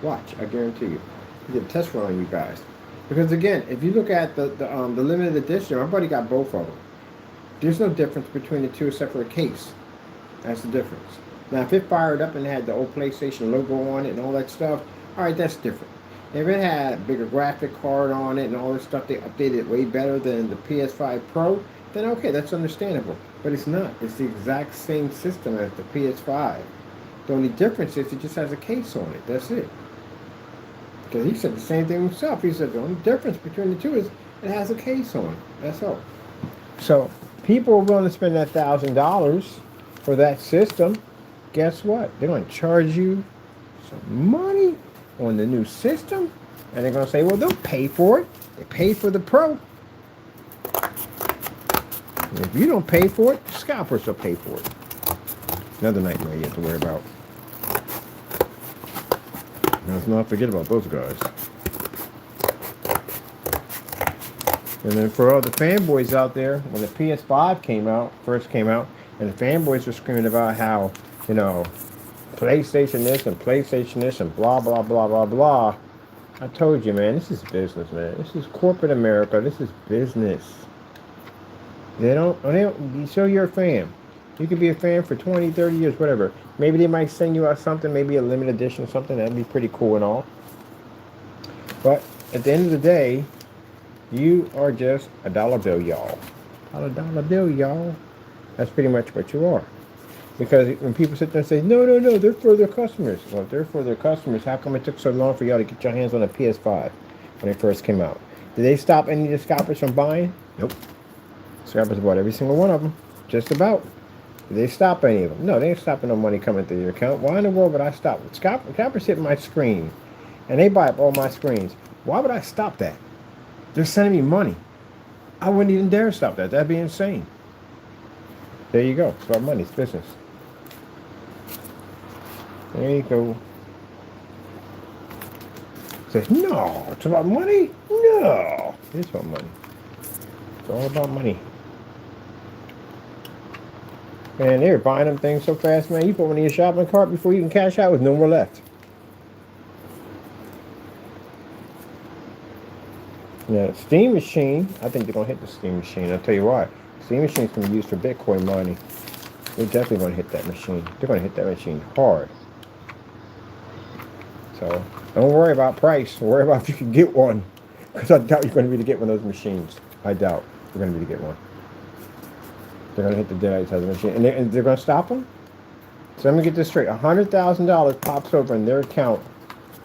Speaker 1: Watch, I guarantee you. He did a test run on you guys. Because again, if you look at the limited edition, my buddy got both of them. There's no difference between the two except for a case. That's the difference. Now, if it fired up and had the old PlayStation logo on it and all that stuff, all right, that's different. If it had a bigger graphic card on it and all this stuff, they updated it way better than the PS5 Pro, then okay, that's understandable. But it's not. It's the exact same system as the PS5. The only difference is it just has a case on it. That's it. Because he said the same thing himself. He said the only difference between the two is it has a case on it. That's all. So people are willing to spend that $1,000 for that system. Guess what? They're going to charge you some money on the new system, and they're going to say, well, they'll pay for it. They pay for the Pro. And if you don't pay for it, the scalpers will pay for it. Another nightmare you have to worry about. Let's not forget about those guys. And then for all the fanboys out there, when the PS5 first came out, and the fanboys were screaming about how, PlayStation this and blah, blah, blah, blah, blah. I told you, man, this is business, man. This is corporate America. This is business. So you're a fan. You could be a fan for 20, 30 years, whatever. Maybe they might send you out something, maybe a limited edition or something. That'd be pretty cool and all. But at the end of the day, you are just a dollar bill, y'all. Dollar bill, y'all. That's pretty much what you are. Because when people sit there and say, no, they're for their customers. Well, if they're for their customers, how come it took so long for y'all to get your hands on a PS5 when it first came out? Did they stop any of the scalpers from buying? Nope. Scalpers bought every single one of them. Just about. Did they stop any of them? No, they ain't stopping no money coming through your account. Why in the world would I stop? Scalpers hit my screen, and they buy up all my screens. Why would I stop that? They're sending me money. I wouldn't even dare stop that. That'd be insane. There you go. It's about money. It's business. There you go. Says, no, it's about money? No. It's about money. It's all about money. Man, they were buying them things so fast, man. You put one in your shopping cart before you can cash out with no more left. Now, Steam Machine, I think they're going to hit the Steam Machine. I'll tell you why. Steam Machine's going to be used for Bitcoin mining. They're definitely going to hit that machine. They're going to hit that machine hard. So, don't worry about price. Worry about if you can get one. Because I doubt you're going to be able to get one of those machines. I doubt you're going to be able to get one. They're going to hit the digitizer machine. And they're going to stop them? So let me get this straight. $100,000 pops over in their account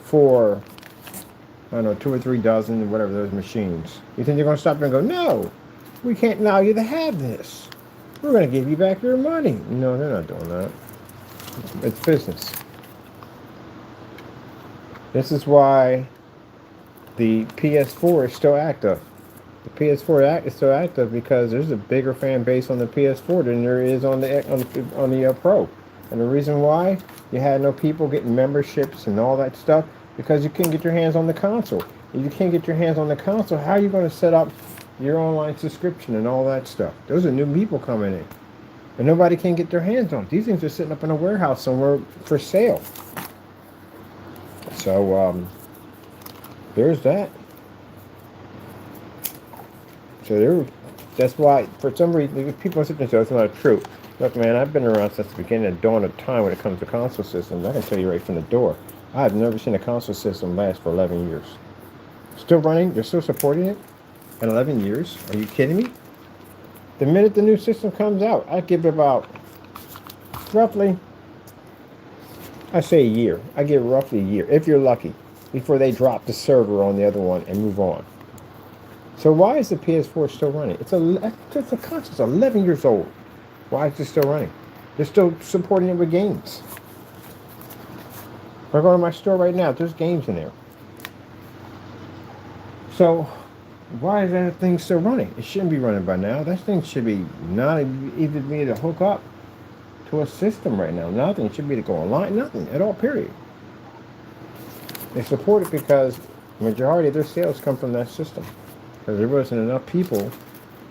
Speaker 1: for, I don't know, 2 or 3 dozen, whatever, those machines. You think they're going to stop and go, no, we can't allow you to have this. We're going to give you back your money. No, they're not doing that. It's business. This is why the PS4 is still active. The PS4 is still active because there's a bigger fan base on the PS4 than there is on the Pro. And the reason why you had no people getting memberships and all that stuff because you can't get your hands on the console. If you can't get your hands on the console, how are you going to set up your online subscription and all that stuff? Those are new people coming in, and nobody can get their hands on it. These things are sitting up in a warehouse somewhere for sale. So there's that. So that's why, for some reason, people are sitting there saying it's not true. Look, man, I've been around since the beginning of dawn of time when it comes to console systems. I can tell you right from the door, I've never seen a console system last for 11 years. Still running, they're still supporting it in 11 years. Are you kidding me? The minute the new system comes out, I give it about roughly, I say a year. I give it roughly a year, if you're lucky, before they drop the server on the other one and move on. So why is the PS4 still running? It's a console. It's 11 years old. Why is it still running? They're still supporting it with games. If I go to my store right now, there's games in there. So why is that thing still running? It shouldn't be running by now. That thing should be not even be to hook up to a system right now. Nothing. It should be to go online. Nothing at all, period. They support it because the majority of their sales come from that system. Because there wasn't enough people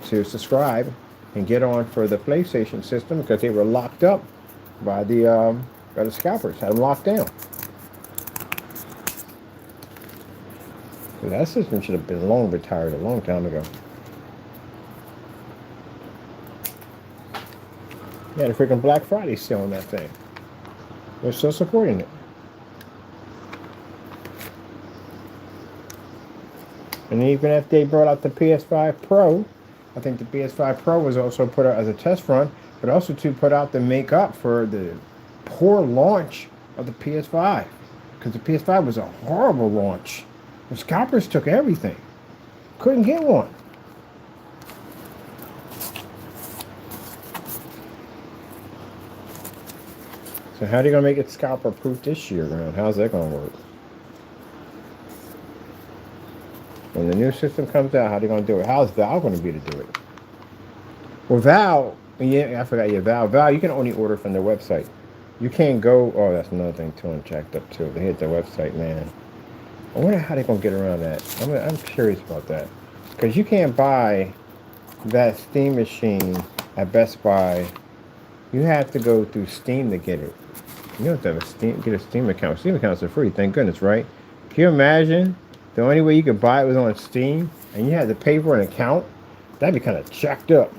Speaker 1: to subscribe and get on for the PlayStation system because they were locked up by the scalpers, had them locked down. So that system should have been long retired a long time ago. Yeah, the freaking Black Friday sale on that thing. They're still supporting it. And even if they brought out the PS5 Pro, I think the PS5 Pro was also put out as a test run, but also to put out the makeup for the poor launch of the PS5. Because the PS5 was a horrible launch. The scalpers took everything. Couldn't get one. So how are you going to make it scalper proof this year around? How's that going to work? When the new system comes out, how are they going to do it? How's Valve going to be to do it? Well, Valve, yeah, I forgot. Yeah, Valve, you can only order from their website. You can't go. Oh, that's another thing too. I'm jacked up too. They hit their website, man. I wonder how they're going to get around that. I'm curious about that. Because you can't buy that Steam machine at Best Buy. You have to go through Steam to get it. You have to have get a Steam account. Steam accounts are free, thank goodness, right? Can you imagine the only way you could buy it was on Steam and you had to pay for an account? That'd be kind of jacked up.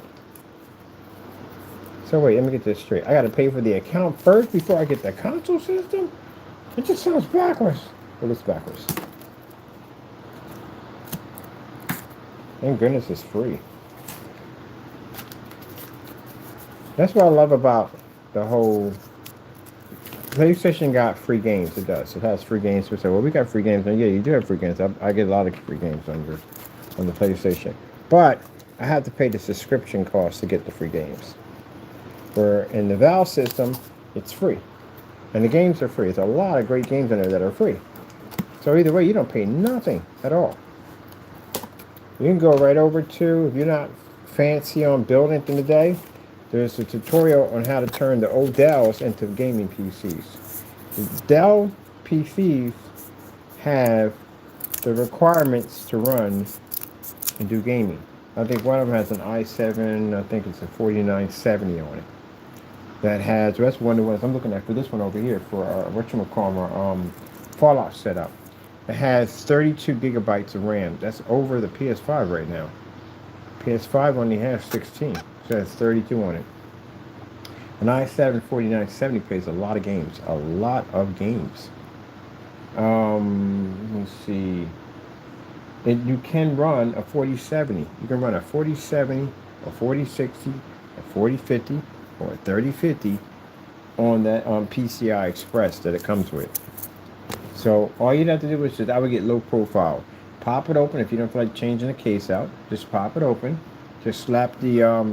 Speaker 1: So wait, let me get this straight. I got to pay for the account first before I get the console system? It just sounds backwards. Well, it's backwards. Thank goodness it's free. That's what I love about the whole PlayStation got free games. It does. It has free games. We say, well, we got free games. And yeah, you do have free games. I get a lot of free games on the PlayStation. But I have to pay the subscription cost to get the free games. Where in the Valve system, it's free. And the games are free. There's a lot of great games in there that are free. So either way, you don't pay nothing at all. You can go right over to, if you're not fancy on building in the day, there's a tutorial on how to turn the old Dells into gaming PCs. The Dell PCs have the requirements to run and do gaming. I think one of them has an i7. I think it's a 4970 on it. That has, that's one of the ones I'm looking at for this one over here for whatchamacallit, Fallout setup. It has 32 gigabytes of RAM. That's over the PS5 right now. PS5 only has 16, so that's 32 on it. An i7 4970 plays a lot of games. A lot of games. Let me see. You can run a 4070. You can run a 4070, a 4060, a 4050, or a 3050 on that PCI Express that it comes with. So all you'd have to do is just, I would get low profile. Pop it open if you don't feel like changing the case out. Just pop it open. Just slap the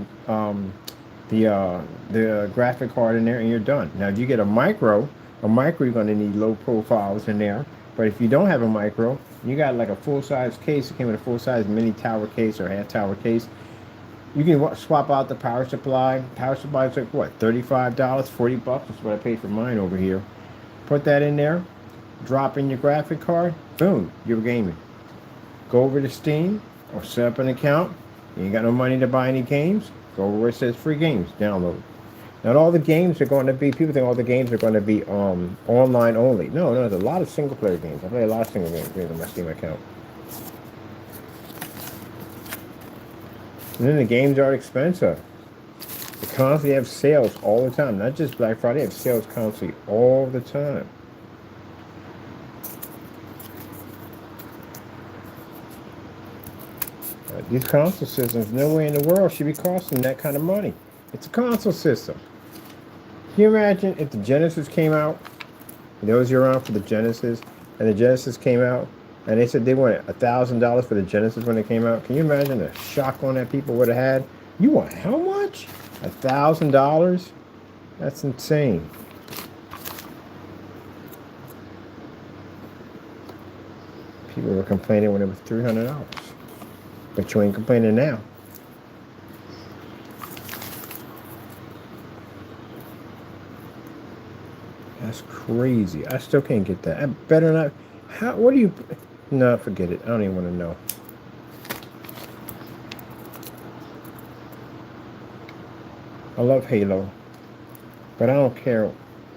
Speaker 1: graphic card in there and you're done. Now if you get a micro you're going to need low profiles in there. But if you don't have a micro, you got like a full-size case. It came with a full-size mini tower case or half tower case. You can swap out the power supply. Power supply is like what, $35, $40? That's what I paid for mine over here. Put that in there. Drop in your graphic card. Boom, you're gaming. Go over to Steam or set up an account. You ain't got no money to buy any games. Go where it says free games. Download. Not all the games are going to be, people think all the games are going to be online only. No, there's a lot of single player games. I play a lot of single games on my Steam account. And then the games aren't expensive. They constantly have sales all the time. Not just Black Friday, they have sales constantly all the time. These console systems, no way in the world should be costing that kind of money. It's a console system. Can you imagine if the Genesis came out, and those who are around for the Genesis, and the Genesis came out, and they said they wanted $1,000 for the Genesis when it came out? Can you imagine the shock on that people would have had? You want how much? $1,000? That's insane. People were complaining when it was $300. But you ain't complaining now. That's crazy. I still can't get that. I better not. How? What do you? No, forget it. I don't even want to know. I love Halo, but I don't care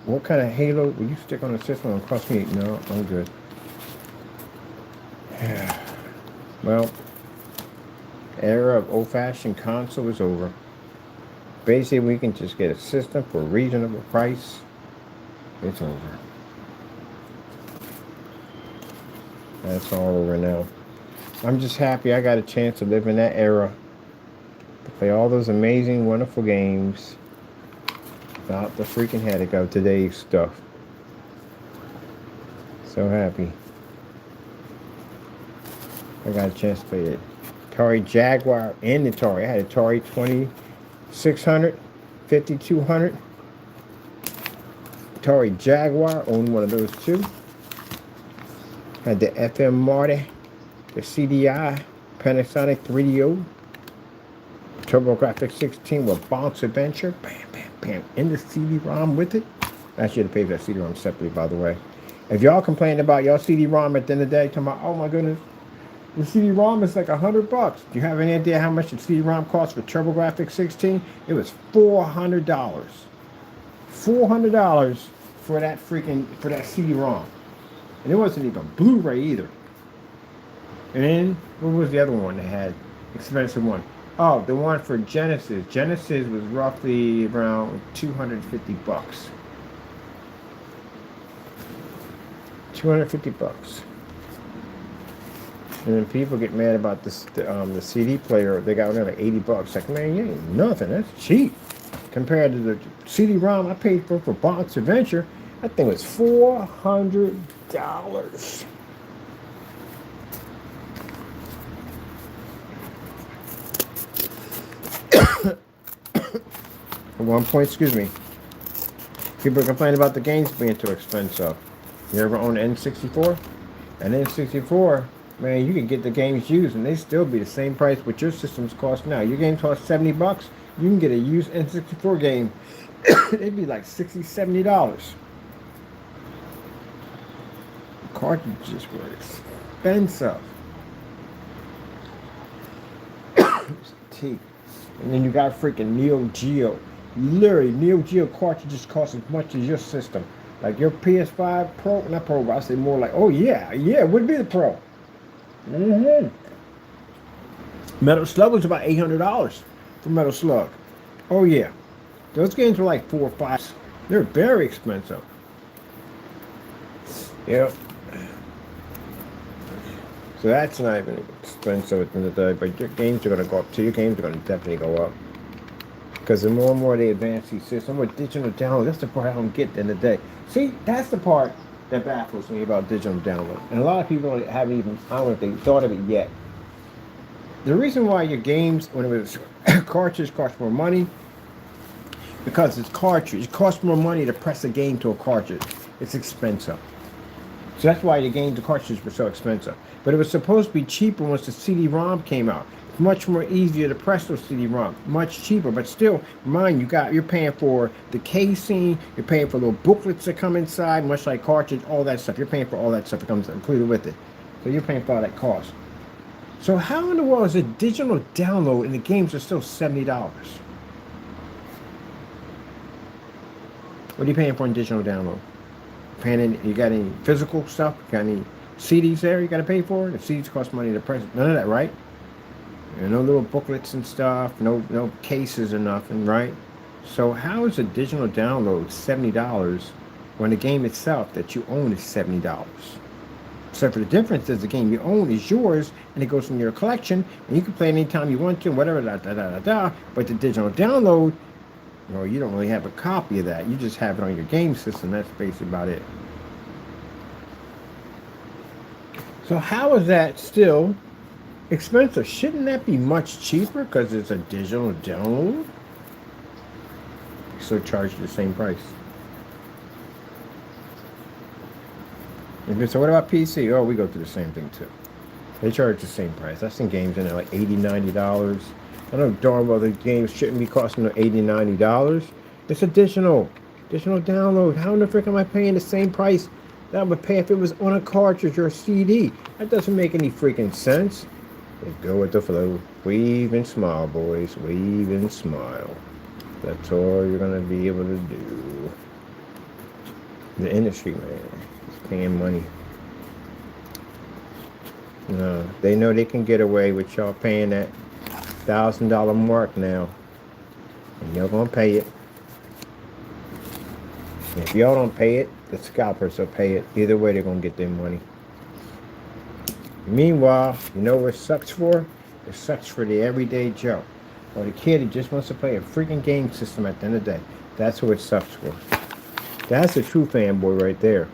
Speaker 1: what kind of Halo will you stick on the system and cost me. No, I'm good. Well, era of old-fashioned console is over. Basically, we can just get a system for a reasonable price. It's over. That's all over now. I'm just happy I got a chance to live in that era. To play all those amazing, wonderful games without the freaking headache of today's stuff. So happy. I got a chance to play it. Atari Jaguar and Atari. I had Atari 2600, 5200. Atari Jaguar, owned one of those too. Had the FM Marty, the CDI, Panasonic 3DO, TurboGrafx 16 with Bounce Adventure, bam, bam, bam, in the CD-ROM with it. I should have paid for that CD-ROM separately, by the way. If y'all complain about y'all CD-ROM at the end of the day, talking about, oh my goodness, the CD-ROM is like $100. Do you have any idea how much the CD-ROM cost for TurboGrafx 16? It was $400. $400 for that CD-ROM. And it wasn't even Blu-ray either. And then, what was the other one that had expensive one? Oh, the one for Genesis. Genesis was roughly around $250. $250. And then people get mad about this, the CD player. They got another $80. Like, man, you ain't nothing. That's cheap compared to the CD-ROM I paid for Bounce Adventure. That thing was $400. At one point, excuse me, people complain about the games being too expensive. You ever own an N64? An N64, man, you can get the games used and they still be the same price what your systems cost now. Your game costs $70. You can get a used N64 game. It'd be like $60, $70. Cartridges works. expensive. Teeth. And then you got freaking Neo Geo. Literally, Neo Geo cartridges cost as much as your system. Like your PS5 Pro, not Pro, but I say more like, oh yeah, it would be the Pro. Mm-hmm. Metal Slug was about $800 for Metal Slug. Oh yeah. Those games were like 4 or 5. They're very expensive. Yep. So that's not even expensive at the end of the day, but your games are going to go up too. Your games are going to definitely go up. Because the more and more they advance these systems, with digital download, that's the part I don't get at the end of the day. See, that's the part that baffles me about digital download. And a lot of people haven't even, I don't know if they thought of it yet. The reason why your games, when it was cartridge, cost more money, because it's cartridge. It costs more money to press a game to a cartridge. It's expensive. So that's why the cartridges were so expensive. But it was supposed to be cheaper once the CD-ROM came out. It's much more easier to press those CD-ROM. Much cheaper, but still, mind you're paying for the casing, you're paying for little booklets that come inside, much like cartridge, all that stuff. You're paying for all that stuff that comes included with it. So you're paying for all that cost. So how in the world is a digital download and the games are still $70? What are you paying for in digital download? You got any physical stuff? Got any CDs there you got to pay for? The CDs cost money to press. None of that, right? No little booklets and stuff. No cases or nothing, right? So how is a digital download $70 when the game itself that you own is $70? Except for the difference is the game you own is yours and it goes in your collection and you can play it anytime you want to, whatever, But the digital download, you don't really have a copy of that. You just have it on your game system. That's basically about it. So how is that still expensive? Shouldn't that be much cheaper because it's a digital download? So charge the same price. So what about PC? Oh, we go through the same thing too. They charge the same price. I've seen games in there like $80, $90. I know darn well the games shouldn't be costing them $80, $90. It's additional download. How in the frick am I paying the same price that I would pay if it was on a cartridge or a CD? That doesn't make any freaking sense. Just go with the flow. Wave and smile, boys. Wave and smile. That's all you're going to be able to do. The industry, man, is paying money. No, they know they can get away with y'all paying that $1,000 mark now, and y'all gonna pay it. And if y'all don't pay it, the scalpers will pay it. Either way, they're gonna get their money. Meanwhile, you know what it sucks for? It sucks for the everyday Joe, or the kid who just wants to play a freaking game system at the end of the day. That's who it sucks for. That's a true fanboy right there.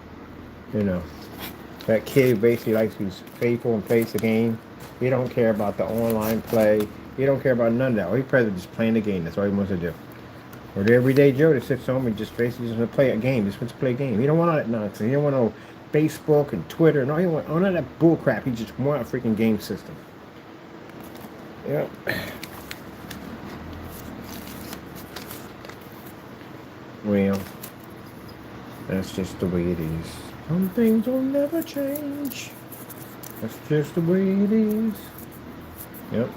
Speaker 1: That kid who basically likes to be faithful and plays the game. He don't care about the online play. He don't care about none of that. All he's present just playing the game. That's all he wants to do. Or the everyday Joe that sits home and just basically just wants to play a game. Just wants to play a game. He don't want all that nonsense. He don't want no Facebook and Twitter and all. He don't want none of that bull crap. He just wants a freaking game system. Yep. Well, that's just the way it is. Some things will never change. That's just the way it is. Yep.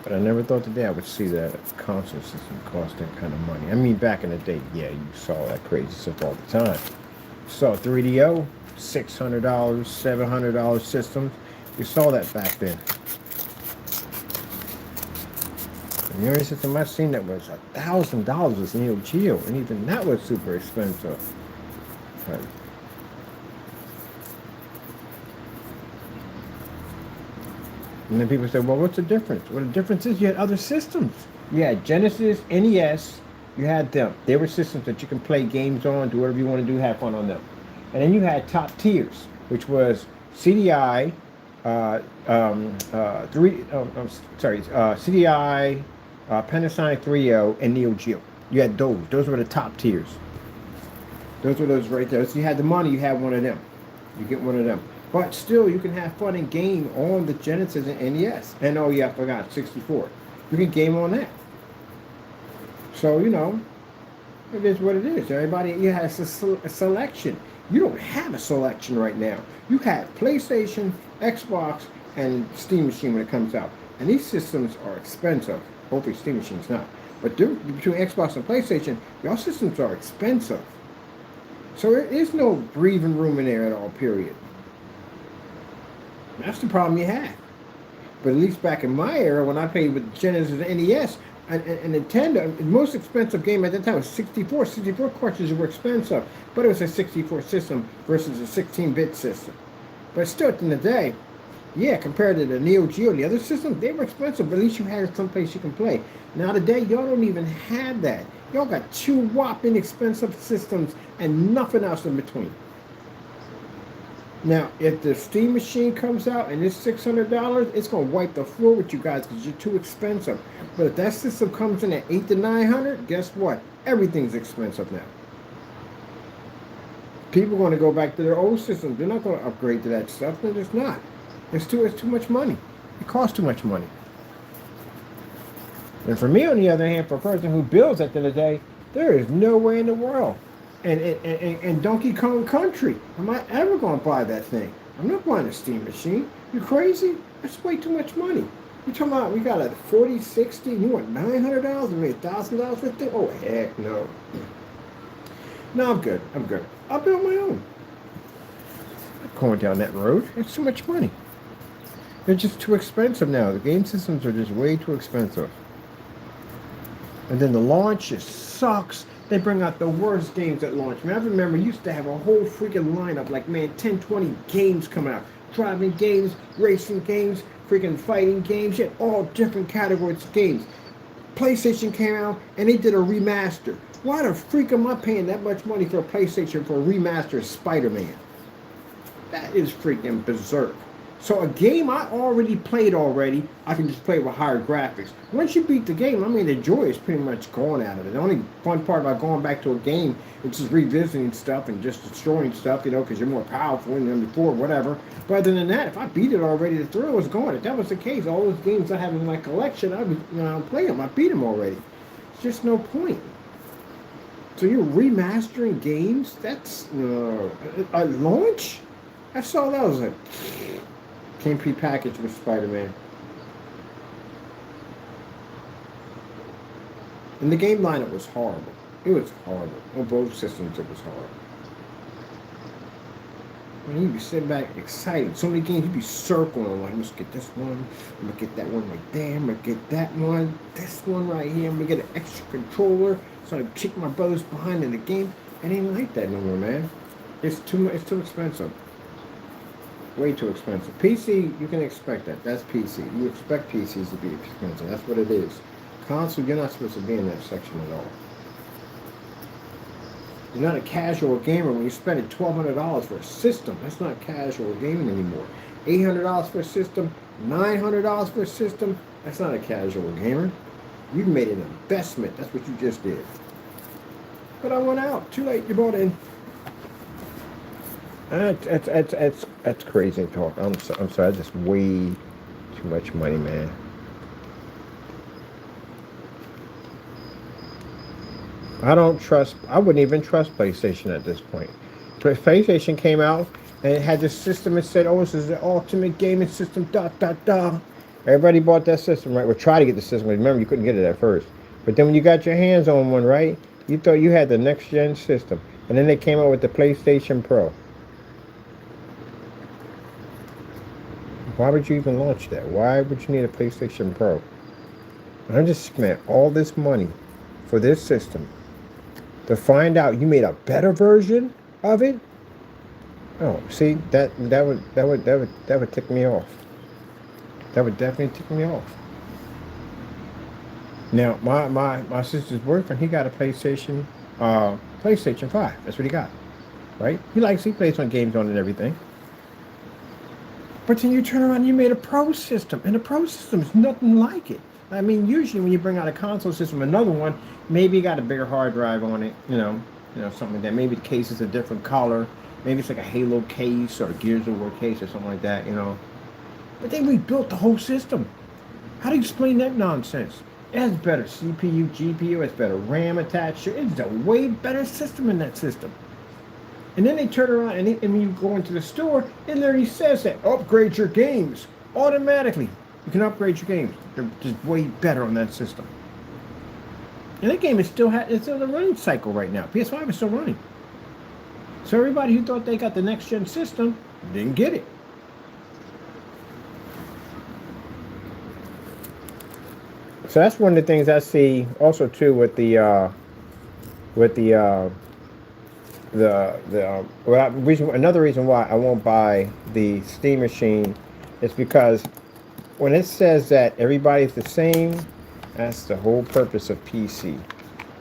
Speaker 1: But I never thought today I would see that console system cost that kind of money. I mean, back in the day, yeah, you saw that crazy stuff all the time. You saw 3DO, $600, $700 systems. You saw that back then. And the only system I've seen that was $1,000 was Neo Geo, and even that was super expensive. But and then people say, well, what's the difference? Well, the difference is you had other systems. You had Genesis, NES, you had them. They were systems that you can play games on, do whatever you want to do, have fun on them. And then you had top tiers, which was CDI, CDI, Panasonic 3O, and Neo Geo. You had those. Those were the top tiers. Those were those right there. So you had the money, you had one of them. You get one of them. But still, you can have fun and game on the Genesis and NES. And oh yeah, I forgot, 64. You can game on that. So, it is what it is. Everybody, it has a selection. You don't have a selection right now. You have PlayStation, Xbox, and Steam Machine when it comes out. And these systems are expensive. Hopefully Steam Machine's not. But between Xbox and PlayStation, y'all systems are expensive. So there is no breathing room in there at all, period. That's the problem you have. But at least back in my era, when I played with Genesis and NES, and Nintendo, the most expensive game at that time was 64. 64 cartridges were expensive, but it was a 64 system versus a 16-bit system. But still, at the end of the day, yeah, compared to the Neo Geo, the other systems, they were expensive, but at least you had someplace you can play. Now today, y'all don't even have that. Y'all got two whopping expensive systems and nothing else in between. Now, if the Steam Machine comes out and it's $600, it's gonna wipe the floor with you guys because you're too expensive. But if that system comes in at $800 to $900, guess what? Everything's expensive now. People are going to go back to their old systems. They're not going to upgrade to that stuff. They're just not. It's too much money. It costs too much money. And for me, on the other hand, for a person who builds at the end of the day, there is no way in the world. And Donkey Kong Country, am I ever going to buy that thing? I'm not buying a Steam Machine. You crazy? That's way too much money. You talking about we got a 40, 60, you want $900 and maybe $1,000 for the thing? Oh, heck no. No, I'm good. I'm good. I'll build my own. I'm going down that road. It's too much money. They're just too expensive now. The game systems are just way too expensive. And then the launch just sucks. They bring out the worst games at launch. Man, I remember used to have a whole freaking lineup, like, man, 10, 20 games coming out. Driving games, racing games, freaking fighting games, yet all different categories of games. PlayStation came out and they did a remaster. Why the freak am I paying that much money for a PlayStation for a remaster of Spider-Man? That is freaking berserk. So a game I already played already, I can just play with higher graphics. Once you beat the game, I mean, the joy is pretty much gone out of it. The only fun part about going back to a game is just revisiting stuff and just destroying stuff, you know, because you're more powerful than before, whatever. But other than that, if I beat it already, the thrill was gone. If that was the case, all those games I have in my collection, I would play them. I beat them already. It's just no point. So you're remastering games? That's a launch? I saw that. I was like, came prepackaged with Spider-Man. And the game lineup was horrible. It was horrible. On both systems, it was horrible. And you'd be sitting back excited. So many games, you'd be circling. Like, let's get this one. I'm going to get that one right there. I'm going to get that one. This one right here. I'm going to get an extra controller. So I kick my brothers behind in the game. It ain't like that no more, man. It's too expensive. Way too expensive. PC, you can expect that. That's PC. You expect PCs to be expensive. That's what it is. Console, you're not supposed to be in that section at all. You're not a casual gamer when you're spending $1,200 for a system. That's not casual gaming anymore. $800 for a system, $900 for a system. That's not a casual gamer. You've made an investment. That's what you just did. But I went out. Too late. You bought in. That's crazy talk. I'm sorry. That's way too much money, man. I wouldn't even trust PlayStation at this point. PlayStation came out and it had this system that said, oh, this is the ultimate gaming system, ... Everybody bought that system, right? Or tried to get the system. Remember, you couldn't get it at first. But then when you got your hands on one, right, you thought you had the next-gen system. And then they came out with the PlayStation Pro. Why would you even launch that? Why would you need a PlayStation Pro? I just spent all this money for this system to find out you made a better version of it. Oh, see, that would tick me off. That would definitely tick me off. Now, my sister's boyfriend, he got a PlayStation 5. That's what he got, right? He plays on games on it and everything. But then you turn around and you made a Pro system, and the Pro system is nothing like it. I mean, usually when you bring out a console system, another one, maybe you got a bigger hard drive on it, you know, something like that. Maybe the case is a different color. Maybe it's like a Halo case or a Gears of War case or something like that, you know. But they rebuilt the whole system. How do you explain that nonsense? It has better CPU, GPU, it has better RAM attached to it. It's a way better system in that system. And then they turn around and when you go into the store, it literally says that upgrade your games automatically. You can upgrade your games. They're just way better on that system. And that game is still it's in the running cycle right now. PS5 is still running. So everybody who thought they got the next gen system didn't get it. So that's one of the things I see also too with the another reason why I won't buy the Steam machine is because when it says that everybody's the same, that's the whole purpose of PC,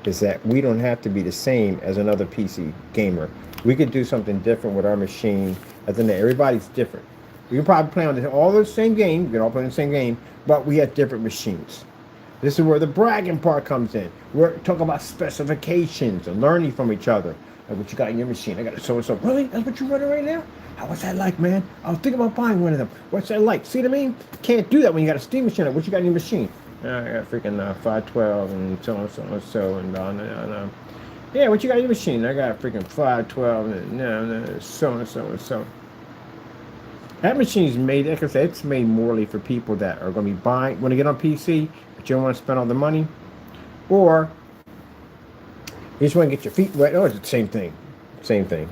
Speaker 1: is that we don't have to be the same as another PC gamer. We could do something different with our machine, as in that everybody's different. We can probably play on all the same game, we can all play on the same game, but we have different machines. This is where the bragging part comes in. We're talking about specifications and learning from each other. Like what you got in your machine. I got so-and-so. Really? That's what you're running right now? What's that like, man? I was thinking about buying one of them. What's that like? See what I mean? Can't do that when you got a Steam machine. Like, what you got in your machine? I got freaking 512 and so and yeah, what you got in your machine? I got freaking 512 and so. That machine's made, like I said, it's made morely for people that are going to be buying, when they get on PC, but you don't want to spend all the money, or you just want to get your feet wet. Oh, it's the same thing. Same thing.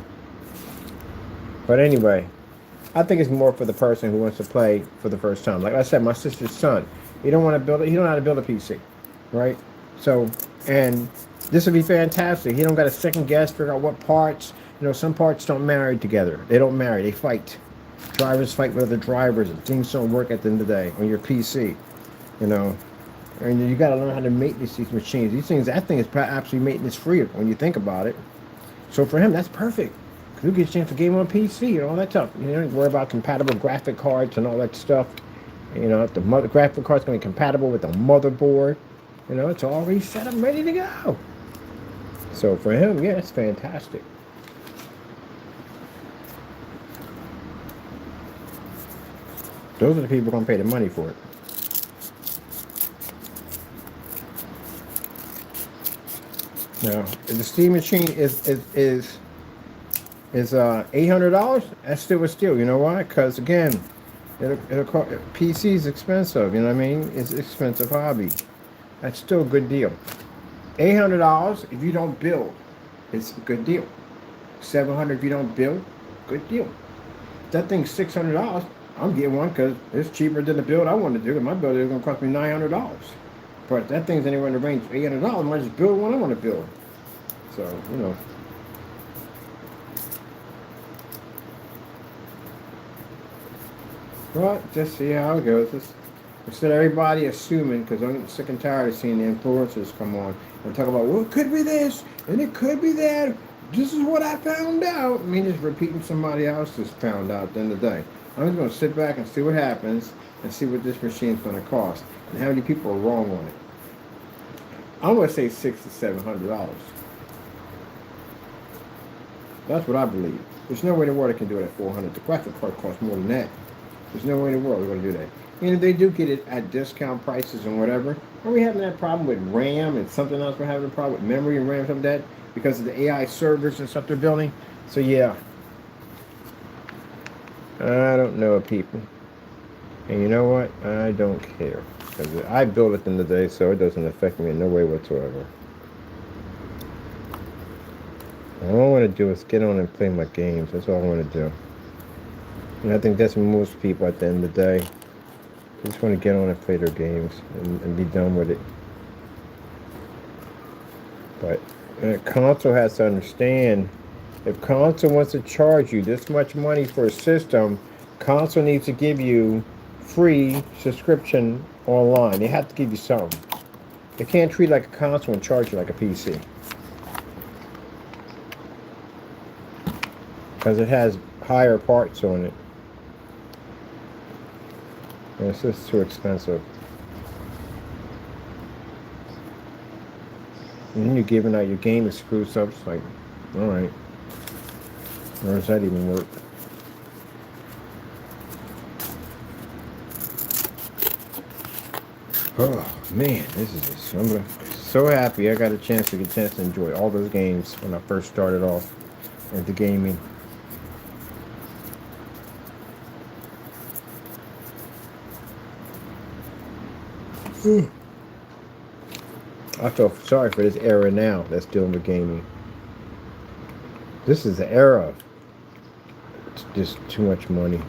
Speaker 1: But anyway, I think it's more for the person who wants to play for the first time. Like I said, my sister's son, he don't want to build it. He don't know how to build a PC, right? So, and this would be fantastic. He don't got to second guess, figure out what parts. You know, some parts don't marry together. They don't marry. They fight. Drivers fight with other drivers, and things don't work at the end of the day on your PC. You know, and you got to learn how to maintenance these machines. These things, that thing is absolutely maintenance free when you think about it. So for him, that's perfect. Because you get a chance to game on PC and all that stuff. You don't worry about compatible graphic cards and all that stuff. You know, if the graphic card's going to be compatible with the motherboard, you know, it's already set up, ready to go. So for him, yeah, it's fantastic. Those are the people going to pay the money for it. Now, if the Steam machine is $800, that's still a steal. You know why? Because again, it'll cost, PC is expensive. You know what I mean? It's an expensive hobby. That's still a good deal. $800 if you don't build, it's a good deal. $700 if you don't build, good deal. If that thing's $600, I'm getting one because it's cheaper than the build I want to do. And my build is going to cost me $900. But if that thing's anywhere in the range of $800, I might just build one I want to build. So, you know. But just see how it goes. Instead of everybody assuming, because I'm sick and tired of seeing the influencers come on and talk about, well, it could be this and it could be that. This is what I found out. I mean, just repeating somebody else's found out at the end of the day. I'm just going to sit back and see what happens and see what this machine's going to cost and how many people are wrong on it. I'm going to say $600 to $700. That's what I believe. There's no way in the world it can do it at $400. The graphic card costs more than that. There's no way in the world they're going to do that. And if they do get it at discount prices and whatever, are we having that problem with RAM and something else? We're having a problem with memory and RAM, something like that, because of the AI servers and stuff they're building. So yeah, I don't know, people. And you know what? I don't care. Because I built it in the day, so it doesn't affect me in no way whatsoever. All I want to do is get on and play my games. That's all I want to do. And I think that's most people at the end of the day. They just want to get on and play their games and be done with it. But console has to understand, if console wants to charge you this much money for a system, console needs to give you free subscription online. They have to give you something. They can't treat it like a console and charge you like a PC. Because it has higher parts on it. And it's just too expensive. And then you're giving out your game exclusives. Like, alright. Where does that even work? Oh man, this is I'm so happy I got a chance to enjoy all those games when I first started off. into gaming. I feel sorry for this era now that's dealing with gaming. This is the era of just too much money.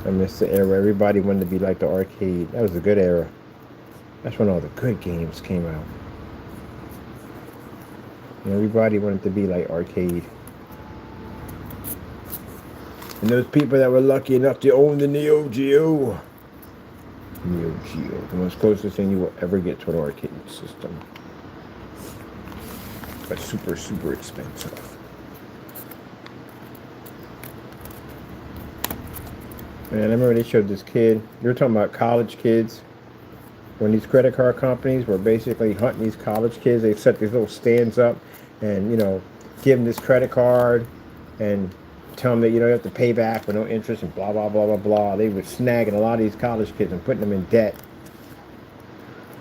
Speaker 1: I miss the era. Everybody wanted to be like the arcade. That was a good era. That's when all the good games came out. Everybody wanted to be like arcade. And those people that were lucky enough to own the Neo Geo. Neo Geo, the most closest thing you will ever get to an arcade system. But super, super expensive. Man, I remember they showed this kid. You were talking about college kids. When these credit card companies were basically hunting these college kids, they set these little stands up and, give them this credit card and tell them that, you have to pay back with no interest and blah, blah, blah, blah, blah. They were snagging a lot of these college kids and putting them in debt.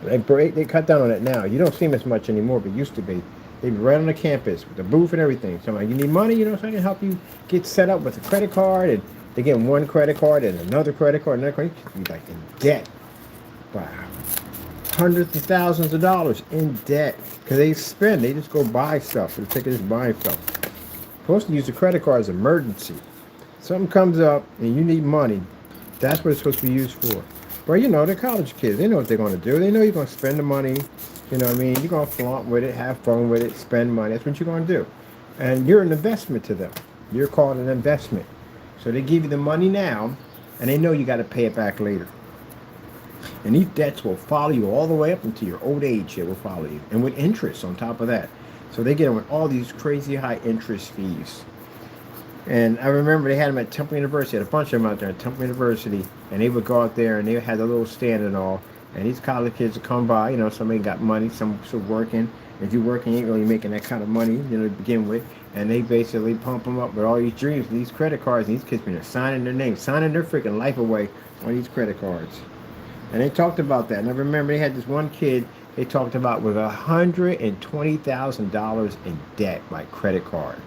Speaker 1: They cut down on it now. You don't see them as much anymore, but it used to be. They'd be right on the campus with the booth and everything. So like, you need money, so I can help you get set up with a credit card. And they get one credit card and another credit card, another credit card. You'd be like in debt. Wow. Hundreds of thousands of dollars in debt. Because they just go buy stuff. For the sake of just buying stuff. Supposed to use the credit card as an emergency. Something comes up and you need money. That's what it's supposed to be used for. But they're college kids. They know what they're going to do. They know you're going to spend the money. You know what I mean? You're going to flaunt with it, have fun with it, spend money. That's what you're going to do. And you're an investment to them. You're called an investment. So they give you the money now, and they know you got to pay it back later. And these debts will follow you all the way up until your old age. It will follow you. And with interest on top of that. So they get them with all these crazy high interest fees. And I remember they had them at Temple University. Had a bunch of them out there at Temple University. And they would go out there and they had a little stand and all. And these college kids would come by. Somebody got money, some working. If you're working, you ain't really making that kind of money, to begin with. And they basically pump them up with all these dreams and these credit cards. And these kids been signing their names, signing their freaking life away on these credit cards. And they talked about that. And I remember they had this one kid they talked about with $120,000 in debt by credit card.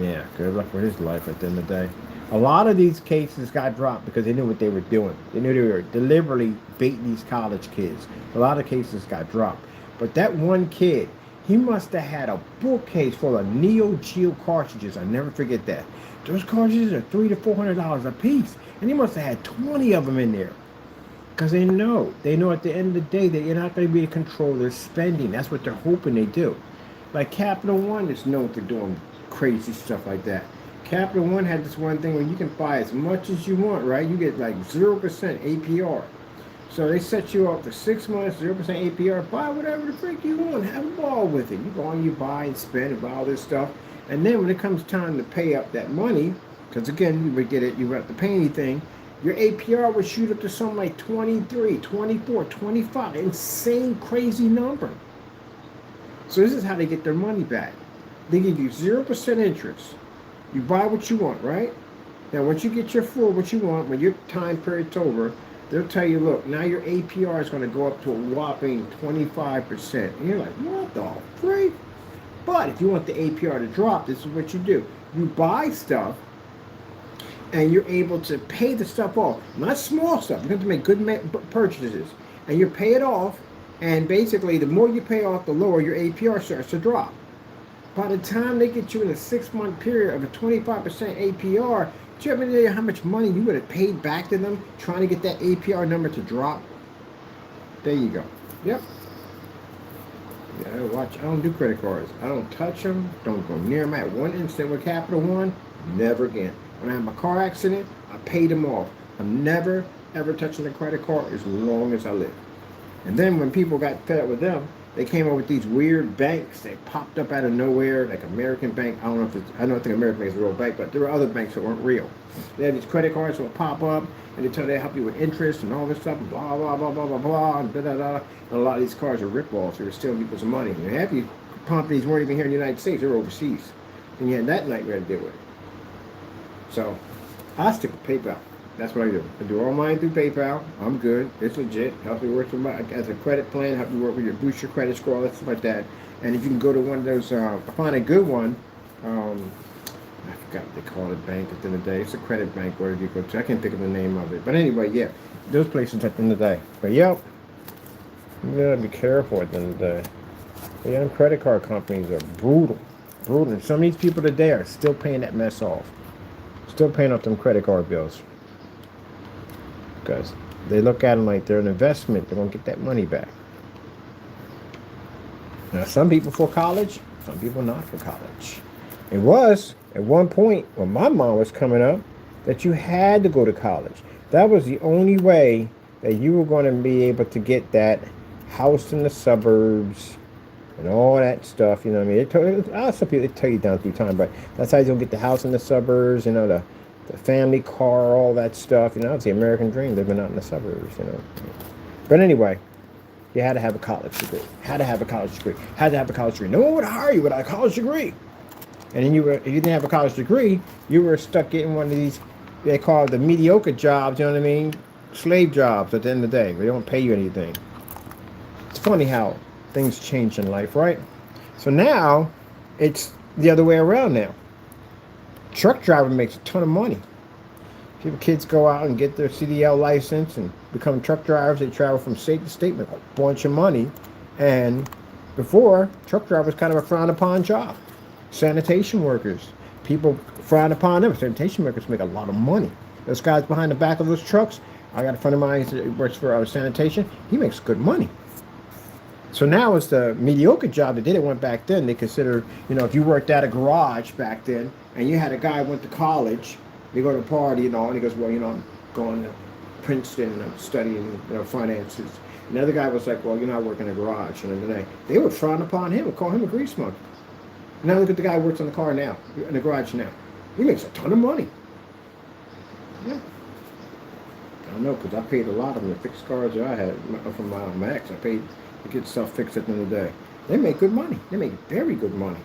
Speaker 1: Yeah, good luck with his life at the end of the day. A lot of these cases got dropped because they knew what they were doing. They knew they were deliberately baiting these college kids. A lot of cases got dropped. But that one kid, he must have had a bookcase full of Neo Geo cartridges. I'll never forget that. Those cartridges are $300 to $400 a piece. And he must have had 20 of them in there. Because they know at the end of the day that you're not going to be able to control their spending. That's what they're hoping they do. Like Capital One is known for doing crazy stuff like that. Capital One had this one thing where you can buy as much as you want, right? You get like 0% APR. So they set you up for 6 months, 0% APR. Buy whatever the freak you want. Have a ball with it. You go on, you buy and spend and buy all this stuff. And then when it comes time to pay up that money, because again, you would get it, you wouldn't have to pay anything. Your APR would shoot up to something like 23, 24, 25. Insane, crazy number. So this is how they get their money back. They give you 0% interest. You buy what you want, right? Now, once you get your full what you want, when your time period's over, they'll tell you, look, now your APR is going to go up to a whopping 25%. And you're like, what the freak? But if you want the APR to drop, this is what you do. You buy stuff, and you're able to pay the stuff off. Not small stuff. You have to make good purchases. And you pay it off, and basically the more you pay off, the lower your APR starts to drop. By the time they get you in a 6-month period of a 25% APR, do you have any idea how much money you would have paid back to them trying to get that APR number to drop? There you go. Yep. Yeah, watch. I don't do credit cards. I don't touch them. Don't go near them. At one instant with Capital One, never again. When I had my car accident, I paid them off. I'm never, ever touching a credit card as long as I live. And then when people got fed up with them, they came up with these weird banks that popped up out of nowhere, like American Bank. I don't think American Bank is a real bank, but there were other banks that weren't real. They had these credit cards that would pop up, and they tell you they help you with interest and all this stuff, and blah, blah, blah, blah, blah, blah, and da-da-da. And a lot of these cards are rip-offs. They were stealing people's money. And half these companies weren't even here in the United States. They were overseas. And you had that nightmare to deal with. So I stick with PayPal. That's what I do. I do all mine through PayPal. I'm good. It's legit. Helps me work with my, as a credit plan. Help me work with your boost your credit score, all that stuff like that. And if you can go to one of those, find a good one. Um, I forgot what they call it, bank at the end of the day. It's a credit bank, whatever you go to. I can't think of the name of it. But anyway, yeah, those places at the end of the day. But yep, you gotta be careful at the end of the day. But yeah, them credit card companies are brutal, brutal. And some of these people today are still paying that mess off, still paying off them credit card bills because they look at them like they're an investment. They're gonna get that money back. Now, some people for college, some people not for college. It was at one point when my mom was coming up that you had to go to college. That was the only way that you were going to be able to get that house in the suburbs and all that stuff. You know what I mean? Some people they tell you down through time, but that's how you'll get the house in the suburbs. You know, the family car, all that stuff. You know, it's the American dream living out in the suburbs. You know, but anyway. You had to have a college degree. Had to have a college degree. Had to have a college degree. No one would hire you without a college degree. And then if you didn't have a college degree, you were stuck getting one of these, they call it the mediocre jobs, you know what I mean? Slave jobs at the end of the day. They don't pay you anything. It's funny how things change in life, right? So now, it's the other way around now. Truck driver makes a ton of money. Kids go out and get their CDL license and become truck drivers. They travel from state to state, make a bunch of money. And before, truck drivers kind of a frowned upon job. Sanitation workers, people frown upon them. Sanitation workers make a lot of money. Those guys behind the back of those trucks, I got a friend of mine who works for sanitation. He makes good money. So now it's the mediocre job that they didn't want back then. They consider, you know, if you worked at a garage back then and you had a guy who went to college, they go to a party, you know, and he goes, well, you know, I'm going to Princeton and I'm studying, you know, finances. And the other guy was like, well, you're not working in a garage. And they would frown upon him and call him a grease monkey. Now look at the guy who works on the car now, in the garage now. He makes a ton of money. Yeah. I don't know, because I paid a lot of them, the fixed cars that I had from my ex. I paid to get stuff fixed at the end of the day. They make good money. They make very good money.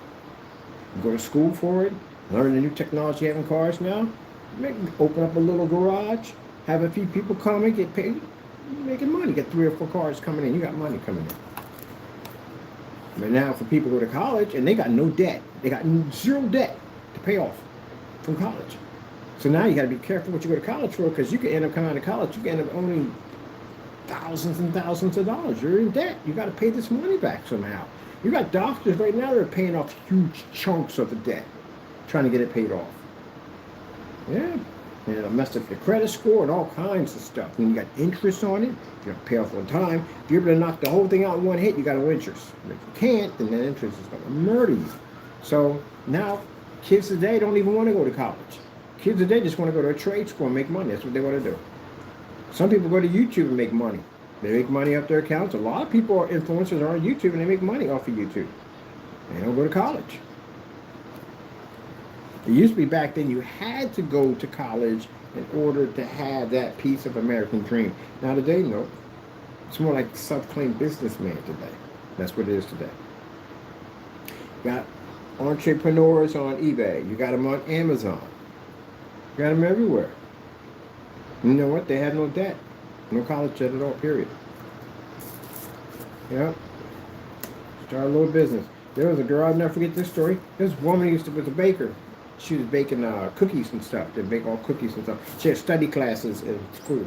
Speaker 1: You go to school for it, learn the new technology you have in cars now. Open up a little garage, have a few people come and get paid. You're making money. Get 3 or 4 cars coming in. You got money coming in. But now for people who go to college and they got no debt. They got 0 debt to pay off from college. So now you got to be careful what you go to college for because you can end up coming out of college. You can end up owning thousands and thousands of dollars. You're in debt. You got to pay this money back somehow. You got doctors right now that are paying off huge chunks of the debt, trying to get it paid off. Yeah, and it'll mess up your credit score and all kinds of stuff. When you got interest on it, you got to pay off on time. If you're able to knock the whole thing out in one hit, you got no interest. And if you can't, then that interest is going to murder you. So now, kids today don't even want to go to college. Kids today just want to go to a trade school and make money. That's what they want to do. Some people go to YouTube and make money. They make money off their accounts. A lot of people are influencers on YouTube and they make money off of YouTube. They don't go to college. It used to be back then you had to go to college in order to have that piece of American dream. Now today, no. It's more like self-claimed businessman today. That's what it is today. You got entrepreneurs on eBay. You got them on Amazon. You got them everywhere. You know what? They had no debt. No college debt at all, period. Yeah. Start a little business. There was a girl, I'll never forget this story. This woman was a baker. She was baking cookies and stuff. They bake all cookies and stuff. She had study classes in school.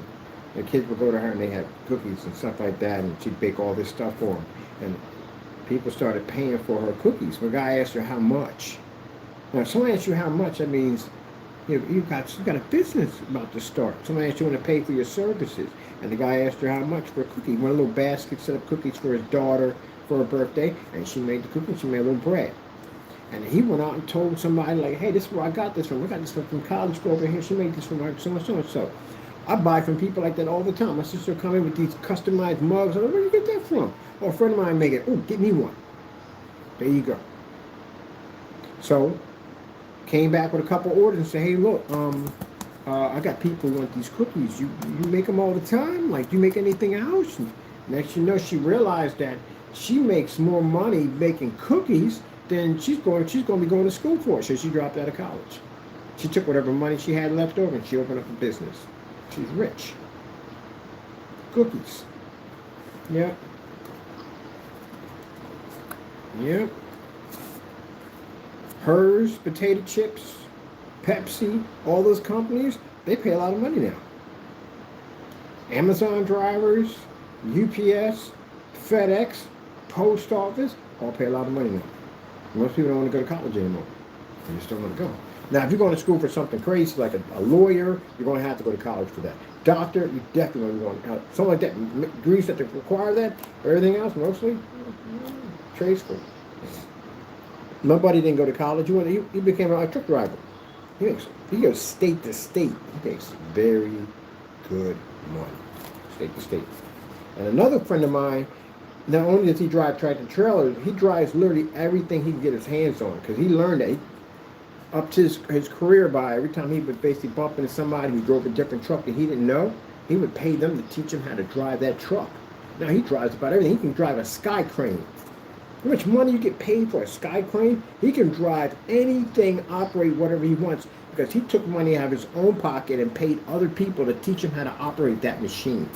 Speaker 1: The kids would go to her and they had cookies and stuff like that, and she'd bake all this stuff for them. And people started paying for her cookies. The guy asked her how much. Now, if someone asks you how much, that means you got a business about to start. Someone asked you want to pay for your services. And the guy asked her how much for a cookie. One little basket set up cookies for his daughter for her birthday, and she made the cookies. She made a little bread. And he went out and told somebody, like, hey, this is where I got this from. I got this from college school over here. She made this from like so and so and so. I buy from people like that all the time. My sister will come in with these customized mugs. I'm like, where do you get that from? Oh, a friend of mine make it. Oh, get me one. There you go. So, came back with a couple orders and said, hey, look, I got people who want these cookies. You make them all the time? Like, do you make anything else? And next you know, she realized that she makes more money making cookies than she's going to be going to school for. So she dropped out of college. She took whatever money she had left over and she opened up a business. She's rich. Cookies. Yep. Yep. Hers, potato chips, Pepsi, all those companies, they pay a lot of money now. Amazon drivers, UPS, FedEx, post office, all pay a lot of money now. Most people don't want to go to college anymore. They just don't want to go. Now, if you're going to school for something crazy, like a lawyer, you're going to have to go to college for that. Doctor, you definitely going to go. Something like that, degrees that require that. Everything else, mostly, trade school. My buddy didn't go to college. He became a truck driver. He goes state to state. He makes very good money, state to state. And another friend of mine, not only does he drive tractor trailers, he drives literally everything he can get his hands on, because he learned that. He upped his career by every time he would basically bump into somebody who drove a different truck that he didn't know, he would pay them to teach him how to drive that truck. Now he drives about everything. He can drive a sky crane. How much money you get paid for a sky crane? He can drive anything, operate whatever he wants, because he took money out of his own pocket and paid other people to teach him how to operate that machine.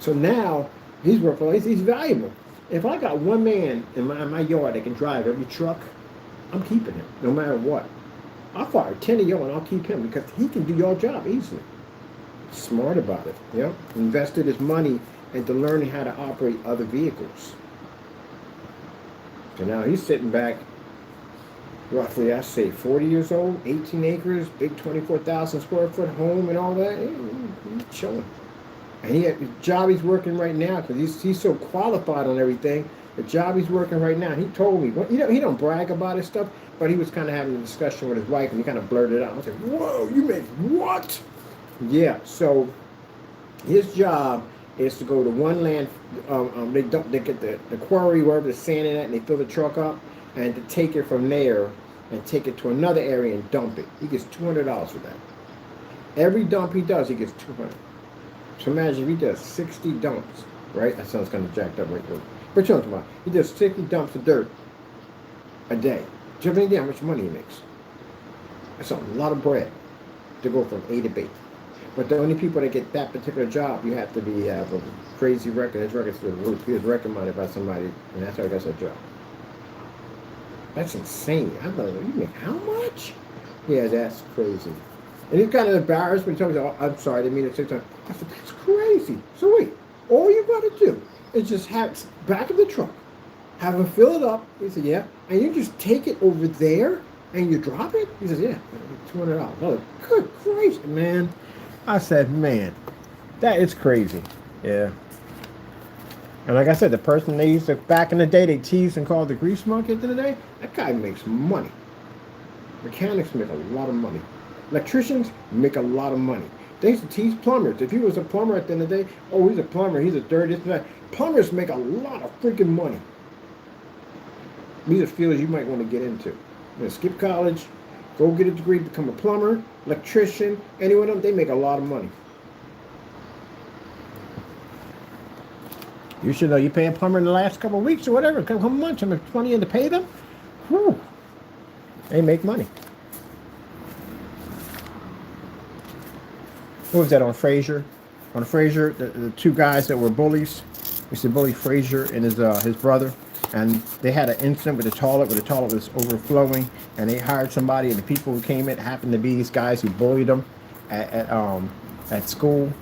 Speaker 1: So now he's working. He's valuable. If I got one man in my yard that can drive every truck, I'm keeping him, no matter what. I'll fire 10 of y'all and I'll keep him, because he can do your job easily. Smart about it. Yep. Invested his money into learning how to operate other vehicles. So now he's sitting back, roughly, I say 40 years old, 18 acres, big 24,000 square foot home and all that. He's chilling. And the job he's working right now, because he's so qualified on everything, the job he's working right now, he told me, well, he don't brag about his stuff, but he was kind of having a discussion with his wife, and he kind of blurted out. I was like, whoa, you make what? Yeah, so his job is to go to one land, they get the quarry, wherever the sand in it, and they fill the truck up, and to take it from there and take it to another area and dump it. He gets $200 for that. Every dump he does, he gets $200. So imagine if he does 60 dumps, right? That sounds kind of jacked up right there. But you know what I'm talking about. He does 60 dumps of dirt a day. Do you have any idea how much money he makes? That's a lot of bread to go from A to B. But the only people that get that particular job, you have to have a crazy record. His record's through the roof. He was recommended by somebody, and that's how he got that job. That's insane. I thought, you make how much? Yeah, that's crazy. And he's kind of embarrassed when he told me, oh, I'm sorry, I didn't mean to say something. I said, that's crazy. So wait, all you got to do is just have back of the truck, have him fill it up. He said, yeah. And you just take it over there and you drop it? He says, yeah, $200. Oh, good gracious, man. I said, man, that is crazy. Yeah. And like I said, the person they used to, back in the day, they teased and called the grease monkey at the end of the day, that guy makes money. Mechanics make a lot of money. Electricians make a lot of money. They used to tease plumbers. If he was a plumber at the end of the day, oh, he's a plumber, he's a dirty, this and that. Plumbers make a lot of freaking money. These are fields you might want to get into. You know, skip college, go get a degree, become a plumber, electrician, any one of them, they make a lot of money. You should know you pay a plumber in the last couple of weeks or whatever, a couple of months, and there's 20 in to pay them. Whew. They make money. What was that on Frasier? On Frasier, the two guys that were bullies, used to bully Frasier and his brother, and they had an incident with the toilet where the toilet was overflowing, and they hired somebody, and the people who came in happened to be these guys who bullied them at school,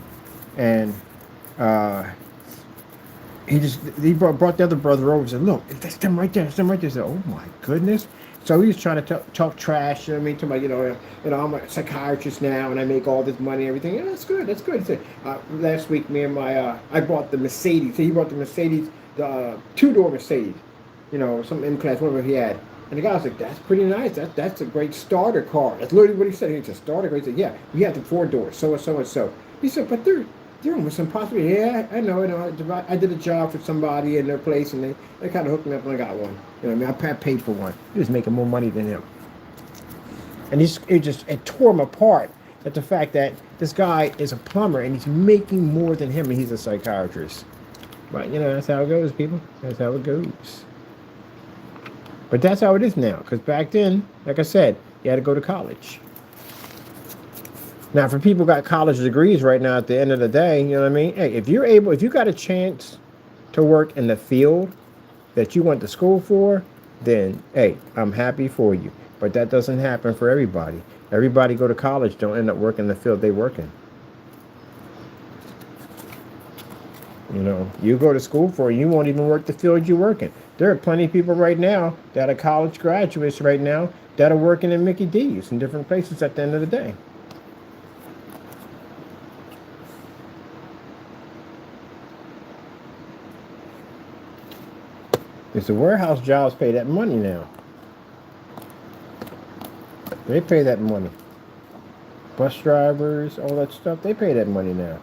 Speaker 1: and he brought the other brother over and said, look, that's them right there, that's them right there. He said, oh my goodness. So he was trying to talk trash, you know what I mean? Talking about, I'm a psychiatrist now and I make all this money and everything. Yeah, that's good, that's good. He said, last week, me and I bought the Mercedes. So he bought the Mercedes, the two-door Mercedes, some M-Class, whatever he had. And the guy was like, that's pretty nice. That's a great starter car. That's literally what he said. It's a starter car. He said, yeah, we have the four doors, so and so and so. He said, but they're almost impossible. Yeah, I know. I did a job for somebody in their place, and they kind of hooked me up, and I got one. You know what I mean? I paid for one. He was making more money than him. And it tore him apart at the fact that this guy is a plumber, and he's making more than him, and he's a psychiatrist. But, that's how it goes, people. That's how it goes. But that's how it is now, because back then, like I said, you had to go to college. Now, for people who got college degrees right now, at the end of the day, you know what I mean? Hey, if you got a chance to work in the field that you went to school for, then hey, I'm happy for you. But that doesn't happen for everybody. Everybody go to college don't end up working in the field they work in. You know, you go to school for it, you won't even work the field you work in. There are plenty of people right now that are college graduates right now that are working in Mickey D's in different places at the end of the day. It's the warehouse jobs pay that money now. They pay that money. Bus drivers, all that stuff, they pay that money now.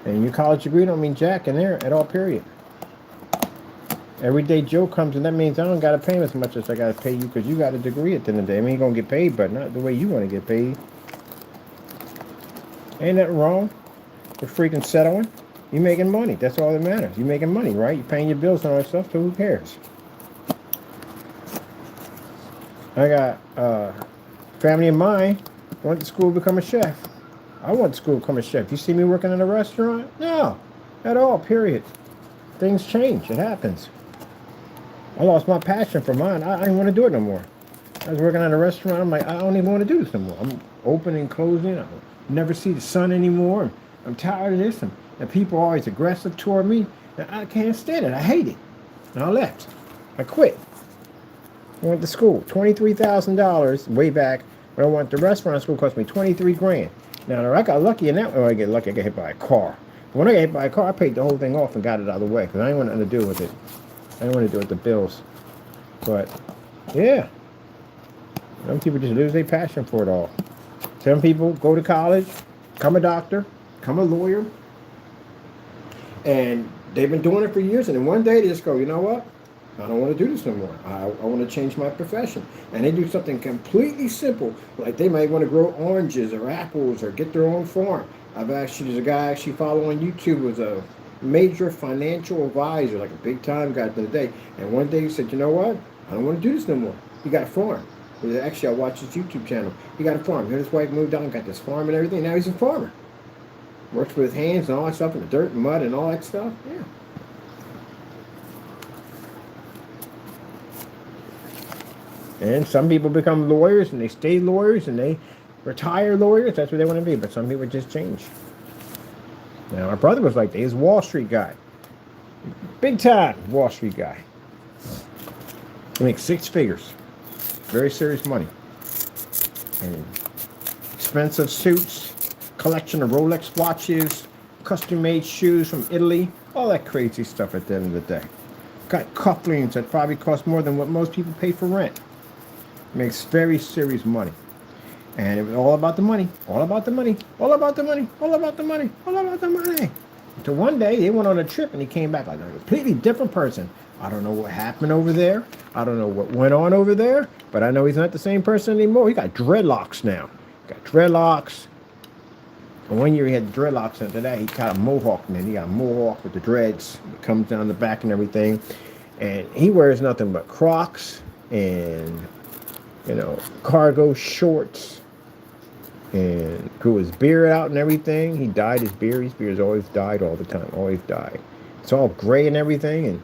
Speaker 1: And your college degree don't mean jack in there at all, period. Everyday Joe comes and that means I don't got to pay him as much as I got to pay you because you got a degree at the end of the day. I mean, you're going to get paid, but not the way you want to get paid. Ain't nothing wrong with freaking settling. You're making money. That's all that matters. You're making money, right? You're paying your bills and all that stuff, so who cares? I got family of mine went to school to become a chef. I went to school to become a chef. You see me working in a restaurant? No, at all, period. Things change. It happens. I lost my passion for mine. I didn't want to do it no more. I was working at a restaurant. I'm like, I don't even want to do this no more. I'm opening, closing. I never see the sun anymore. I'm tired of this. And people are always aggressive toward me. And I can't stand it. I hate it. And I left. I quit. I went to school. $23,000 way back when I went to restaurant school. Cost me 23 grand. Now, I got lucky in that. When I get lucky, I got hit by a car. But when I got hit by a car, I paid the whole thing off and got it out of the way because I didn't want nothing to do with it. I didn't want to do with the bills. But, yeah. Some people just lose their passion for it all. Some people go to college, become a doctor, become a lawyer, and they've been doing it for years. And then one day they just go, you know what? I don't want to do this no more. I want to change my profession. And they do something completely simple. Like they might want to grow oranges or apples or get their own farm. There's a guy I actually follow on YouTube who was a major financial advisor, like a big time guy the other day. And one day he said, you know what? I don't want to do this no more. He got a farm. Actually, I watched his YouTube channel. He got a farm. His wife moved on, got this farm and everything. Now he's a farmer. Works with his hands and all that stuff, and the dirt and mud and all that stuff. Yeah. And some people become lawyers and they stay lawyers and they retire lawyers. That's what they want to be. But some people just change. Now, my brother was like that. He's a Wall Street guy. Big time Wall Street guy. He makes 6 figures. Very serious money. And expensive suits, collection of Rolex watches, custom-made shoes from Italy, all that crazy stuff at the end of the day. Got cufflinks that probably cost more than what most people pay for rent. Makes very serious money. And it was all about the money, all about the money, all about the money, all about the money, all about the money. Until one day, they went on a trip and he came back like a completely different person. I don't know what happened over there. I don't know what went on over there. But I know he's not the same person anymore. He got dreadlocks now. Got dreadlocks. And one year he had dreadlocks. After that, he got a mohawk. And then he got a mohawk with the dreads. It comes down the back and everything. And he wears nothing but Crocs and, cargo shorts. And grew his beard out and everything. He dyed his beard. His beard's always dyed all the time. Always dyed. It's all gray and everything. And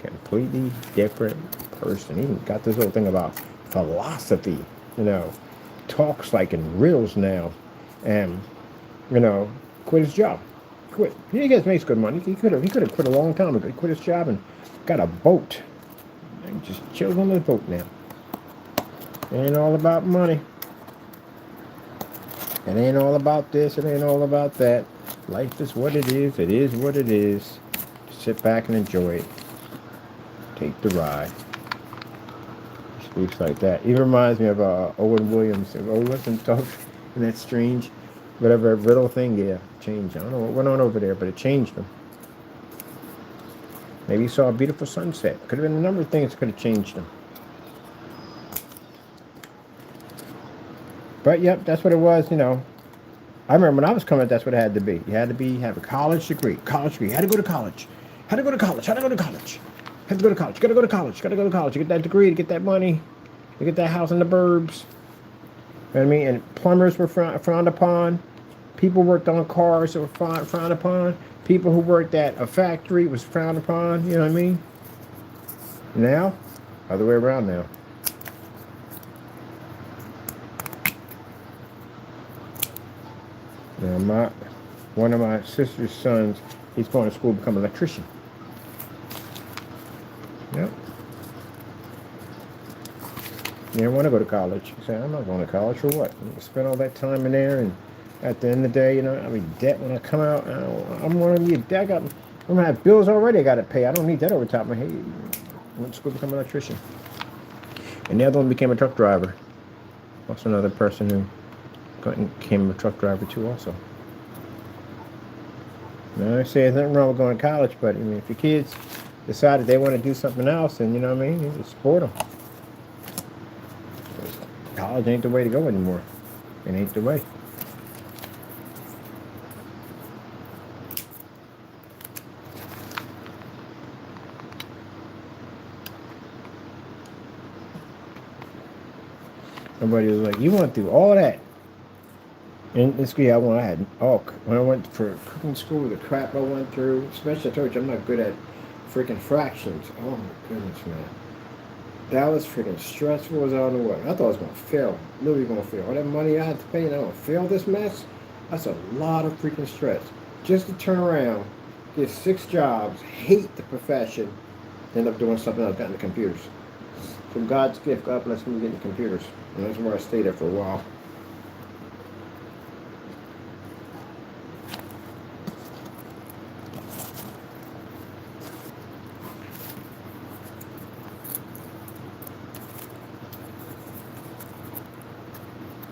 Speaker 1: completely different person. He got this whole thing about philosophy. Talks like in riddles now. And, quit his job. Quit. He makes good money. He could have quit a long time ago. He quit his job and got a boat. And just chills on the boat now. It ain't all about money. It ain't all about this. It ain't all about that. Life is what it is. It is what it is. Sit back and enjoy it. Take the ride. Speaks like that. Even reminds me of Owen Williams. Listen, talk, and that strange, whatever riddle thing. Yeah, changed. I don't know what went on over there, but it changed him. Maybe he saw a beautiful sunset. Could have been a number of things that could have changed him. But yep, that's what it was. I remember when I was coming up, that's what it had to be. You had to have a college degree. You had to go to college. Had to go to college. Had to go to college. Had to go to college. Got to go to college. Got to go to college. You get that degree to get that money. You get that house in the burbs. You know what I mean? And plumbers were frowned upon. People worked on cars that were frowned upon. People who worked at a factory was frowned upon. You know what I mean? Now, other way around now. Now, one of my sister's sons, he's going to school to become an electrician. Yep. He didn't want to go to college. He said, I'm not going to college for what? Spend all that time in there, and at the end of the day, you know, I'll be debt when I come out. I'm going to be a debt. I'm going to have bills already I got to pay. I don't need that over top of my head. I went to school to become an electrician. And the other one became a truck driver. Also another person who became a truck driver too also. Now I say there's nothing wrong with going to college, but I mean, if your kids decide that they want to do something else, and you know what I mean, you just support them. College ain't the way to go anymore. It ain't the way. Somebody was like, you went through all that. And this year when I went for cooking school, the crap I went through, especially I told you I'm not good at freaking fractions. Oh my goodness, man. That was freaking stressful as I don't know what. I thought I was gonna fail. Literally gonna fail. All that money I had to pay and I'm gonna fail this mess? That's a lot of freaking stress. Just to turn around, get 6 jobs, hate the profession, end up doing something else, got into computers. From God's gift, God bless me getting computers. And that's where I stayed there for a while.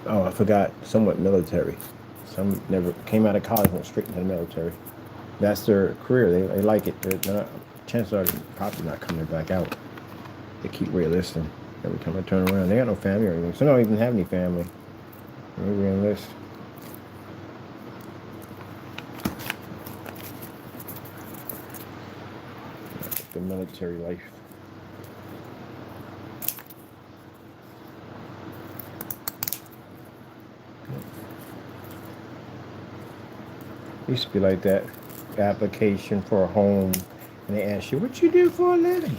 Speaker 1: Oh, I forgot. Somewhat military. Some never came out of college, went straight into the military. That's their career. They like it. They're not, chances are they're probably not coming back out. They keep re-enlisting every time I turn around. They got no family or anything. Some don't even have any family. They re-enlist. That's the military life. Used to be like that. Application for a home, and they ask you, what you do for a living?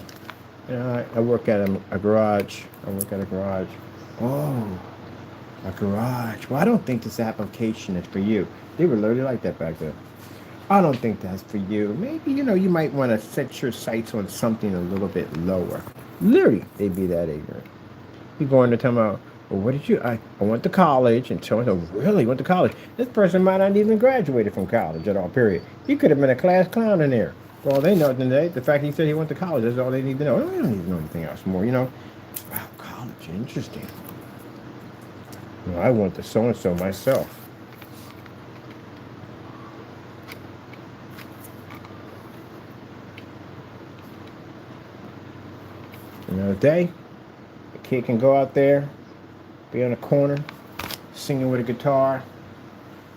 Speaker 1: You know, I work at a garage. I work at a garage. Oh, a garage. Well, I don't think this application is for you. They were literally like that back then. I don't think that's for you. Maybe, you know, you might want to set your sights on something a little bit lower. Literally, they'd be that ignorant. You go into tell them, well, what did you, I went to college, and so really went to college. This person might not even graduated from college at all, period. He could have been a class clown in there. For all they know today, the fact he said he went to college, that's all they need to know. They don't need to know anything else more, you know. Wow, college, interesting. Well, I went to so-and-so myself. Another day, a kid can go out there, be on a corner, singing with a guitar,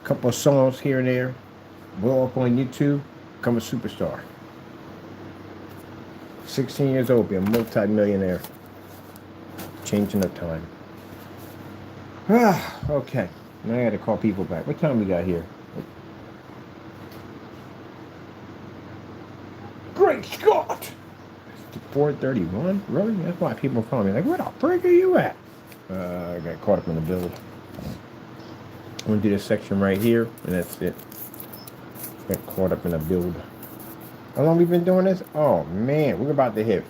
Speaker 1: a couple of songs here and there, blow up on YouTube, become a superstar. 16 years old, be a multi-millionaire. Changing the time. Okay. Now I gotta call people back. What time we got here? Great Scott! 4:31? Really? That's why people are calling me. Like, where the frick are you at? I got caught up in the build. I'm gonna do this section right here, and that's it. Got caught up in the build. How long we been doing this? Oh man, we're about to hit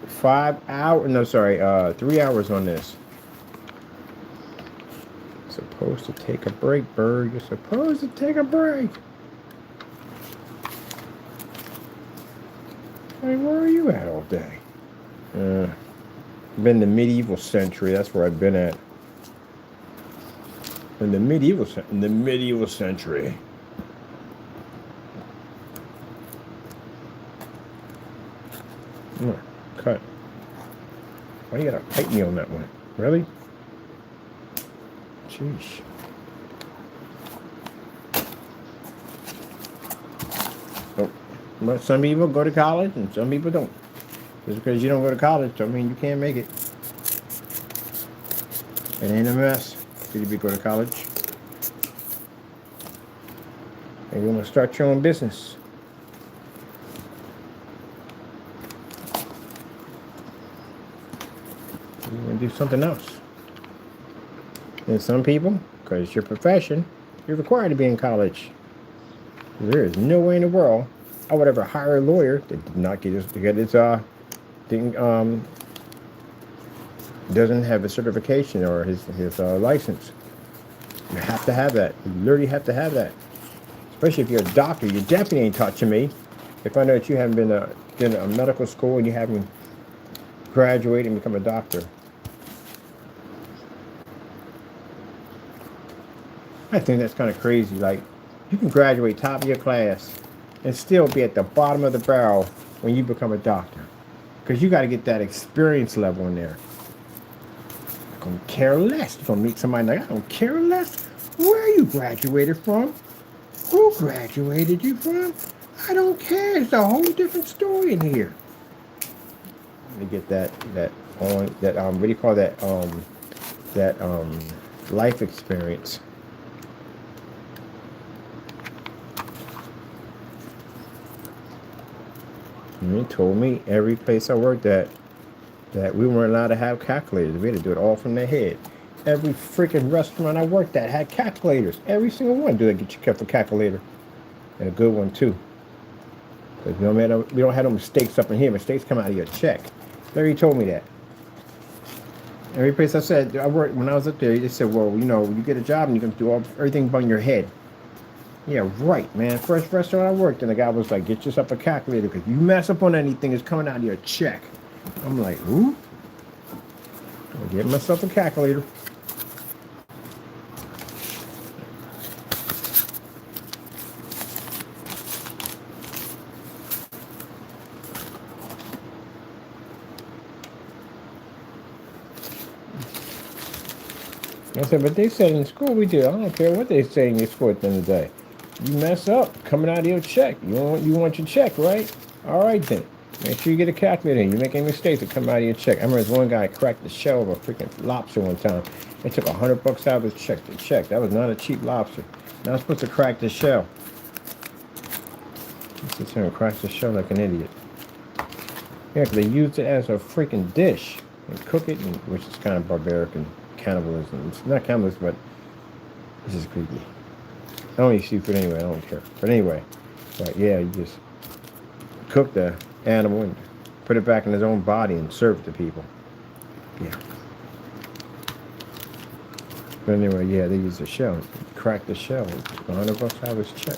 Speaker 1: 5 hours. No, sorry, 3 hours on this. Supposed to take a break, Bird. You're supposed to take a break. Hey, where are you at all day? Been the medieval century. That's where I've been at. In the medieval century. Cut. Why you gotta fight me on that one? Really? Jeez. Oh, but some people go to college and some people don't. Just because you don't go to college don't mean you can't make it. It ain't a mess. Did you go to college? And you want to start your own business. You want to do something else. And some people, because it's your profession, you're required to be in college. There is no way in the world I would ever hire a lawyer that did not get his didn't doesn't have a certification or his license. You have to have that. You literally have to have that. Especially if you're a doctor, you definitely ain't touching me. If I know that you haven't been in a medical school and you haven't graduated and become a doctor. I think that's kind of crazy. Like, you can graduate top of your class and still be at the bottom of the barrel when you become a doctor. Because you got to get that experience level in there. I don't care less. You're going to meet somebody like, I don't care less where you graduated from. Who graduated you from? I don't care. It's a whole different story in here. Let me get that what do you call that life experience. And they told me every place I worked at that we weren't allowed to have calculators. We had to do it all from the head. Every freaking restaurant I worked at had calculators. Every single one. Do they get you kept a calculator? And a good one too. Because we don't have no mistakes up in here. Mistakes come out of your check. Larry told me that. Every place I said I worked when I was up there, they said, well, you get a job and you can do everything on your head. Yeah, right, man. First restaurant I worked in, the guy was like, get yourself a calculator because you mess up on anything, it's coming out of your check. I'm like, who? I'll get myself a calculator. I said, but they said in school we do. I don't care what they say in your school at the end of the day. You mess up, coming out of your check. You want your check, right? All right then. Make sure you get a calculator. You make any mistakes that come out of your check. I remember this one guy cracked the shell of a freaking lobster one time. They took $100 out of his check to check. That was not a cheap lobster. Not supposed to crack the shell. He sits here and cracks the shell like an idiot. Yeah, because they used it as a freaking dish and cook it, which is kind of barbaric and cannibalism. It's not cannibalism, but this is creepy. I don't eat seafood anyway. I don't care. But anyway, yeah, you just cook the animal and put it back in his own body and serve it to people. Yeah. But anyway, yeah, they use the shell. Crack the shell. $100 out of his check.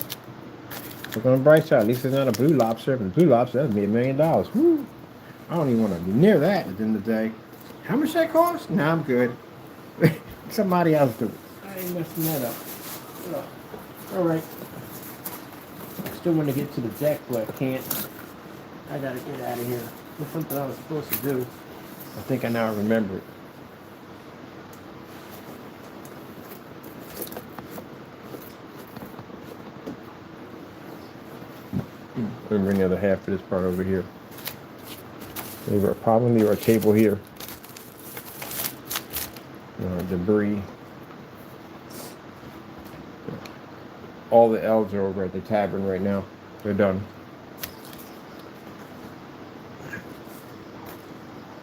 Speaker 1: Look on the bright side. At least it's not a blue lobster. If it's blue lobster, that'd be $1 million. Woo! I don't even want to be near that at the end of the day. How much that cost? Nah, I'm good. Somebody else do it. I ain't messing that up. All right. I still want to get to the deck, but I can't. I gotta get out of here. There's something I was supposed to do. I think I now remember it. Let me bring the other half of this part over here. Leave our table here. Debris. All the elves are over at the tavern right now. They're done.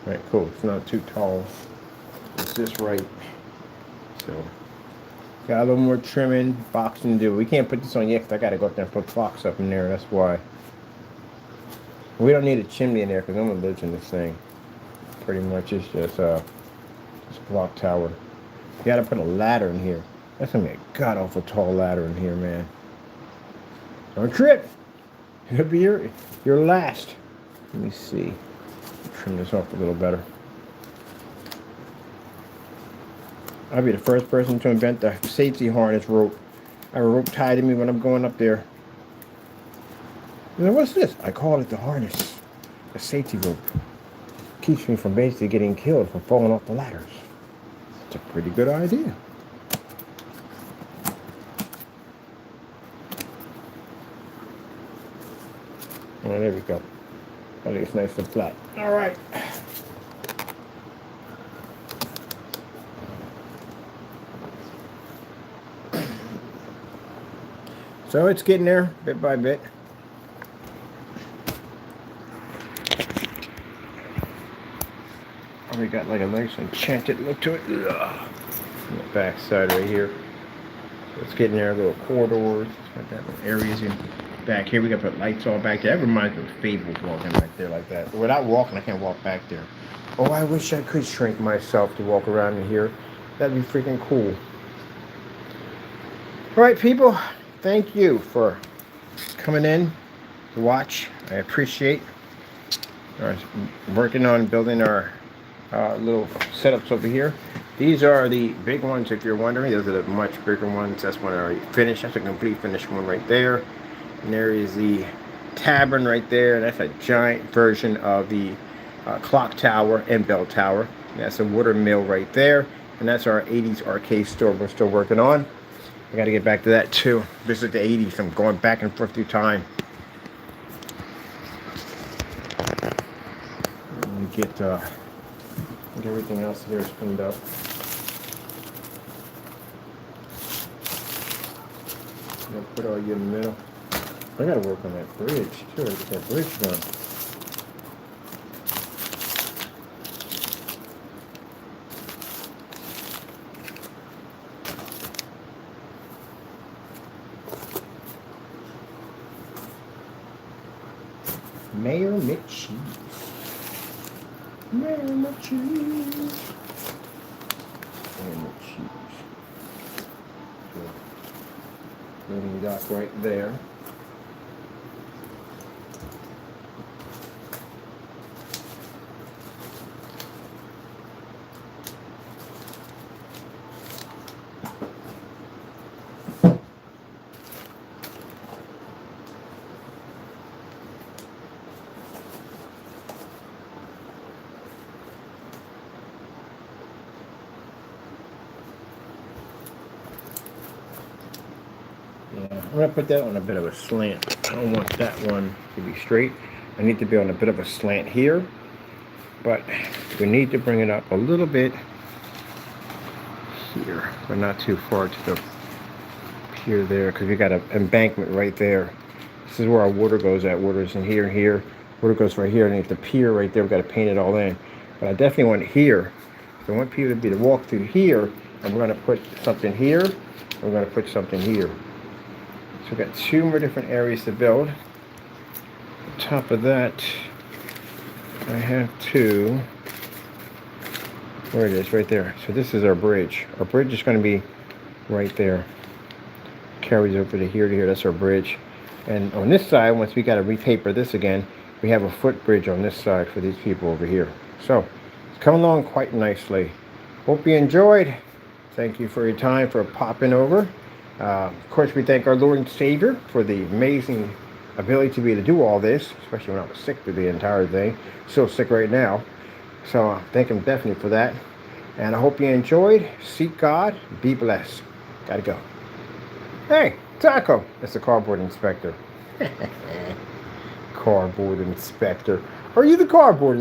Speaker 1: Alright, cool. It's not too tall. It's just right. So, got a little more trimming, boxing to do. We can't put this on yet because I got to go up there and put clocks up in there. That's why. We don't need a chimney in there because no one lives in this thing. Pretty much it's just clock tower. You got to put a ladder in here. That's going to be a god-awful tall ladder in here, man. Don't trip. It'll be your last. Let me see. Trim this off a little better. I'll be the first person to invent the safety harness rope. I have a rope tied to me when I'm going up there. And then what's this? I call it the harness. The safety rope. Keeps me from basically getting killed from falling off the ladders. It's a pretty good idea. Oh, there we go. I think it's nice and flat. All right. So it's getting there bit by bit. Oh, we got like a nice enchanted look to it. Ugh. On the back side right here. So it's getting there, little corridors. Got that little areas in back here. We got to put lights all back there. That reminds me of Fables walking right there like that. But without walking, I can't walk back there. Oh, I wish I could shrink myself to walk around in here. That'd be freaking cool. All right, people. Thank you for coming in to watch. I appreciate working on building our little setups over here. These are the big ones, if you're wondering. Those are the much bigger ones. That's one I already finished. That's a complete finished one right there. And there is the tavern right there. That's a giant version of the clock tower and bell tower. That's a water mill right there. And that's our 80s arcade store we're still working on. I got to get back to that too. Visit the 80s. I'm going back and forth through time. And get everything else here is cleaned up. Put all you in the middle. I gotta work on that bridge too. Get that bridge done. Mayor McCheese. Mayor McCheese. Mayor McCheese. Loading dock right there. I'm going to put that on a bit of a slant. I don't want that one to be straight. I need to be on a bit of a slant here. But we need to bring it up a little bit here, but not too far to the pier there, because we got an embankment right there. This is where our water goes at. Water's in here and here. Water goes right here underneath the pier right there. We've got to paint it all in. But I definitely want it here. So I want people to be to walk through here, and we're going to put something here. We're going to put something here. So we've got two more different areas to build. On top of that, I have to, where it is, right there. So this is our bridge. Our bridge is going to be right there. Carries over to here, that's our bridge. And on this side, once we got to repaper this again, we have a footbridge on this side for these people over here. So it's coming along quite nicely. Hope you enjoyed. Thank you for your time, for popping over. Of course, we thank our Lord and Savior for the amazing ability to be able to do all this, especially when I was sick through the entire thing. Still sick right now. So thank him definitely for that. And I hope you enjoyed. Seek God. Be blessed. Gotta go. Hey, Taco. That's the cardboard inspector. Cardboard inspector. Are you the cardboard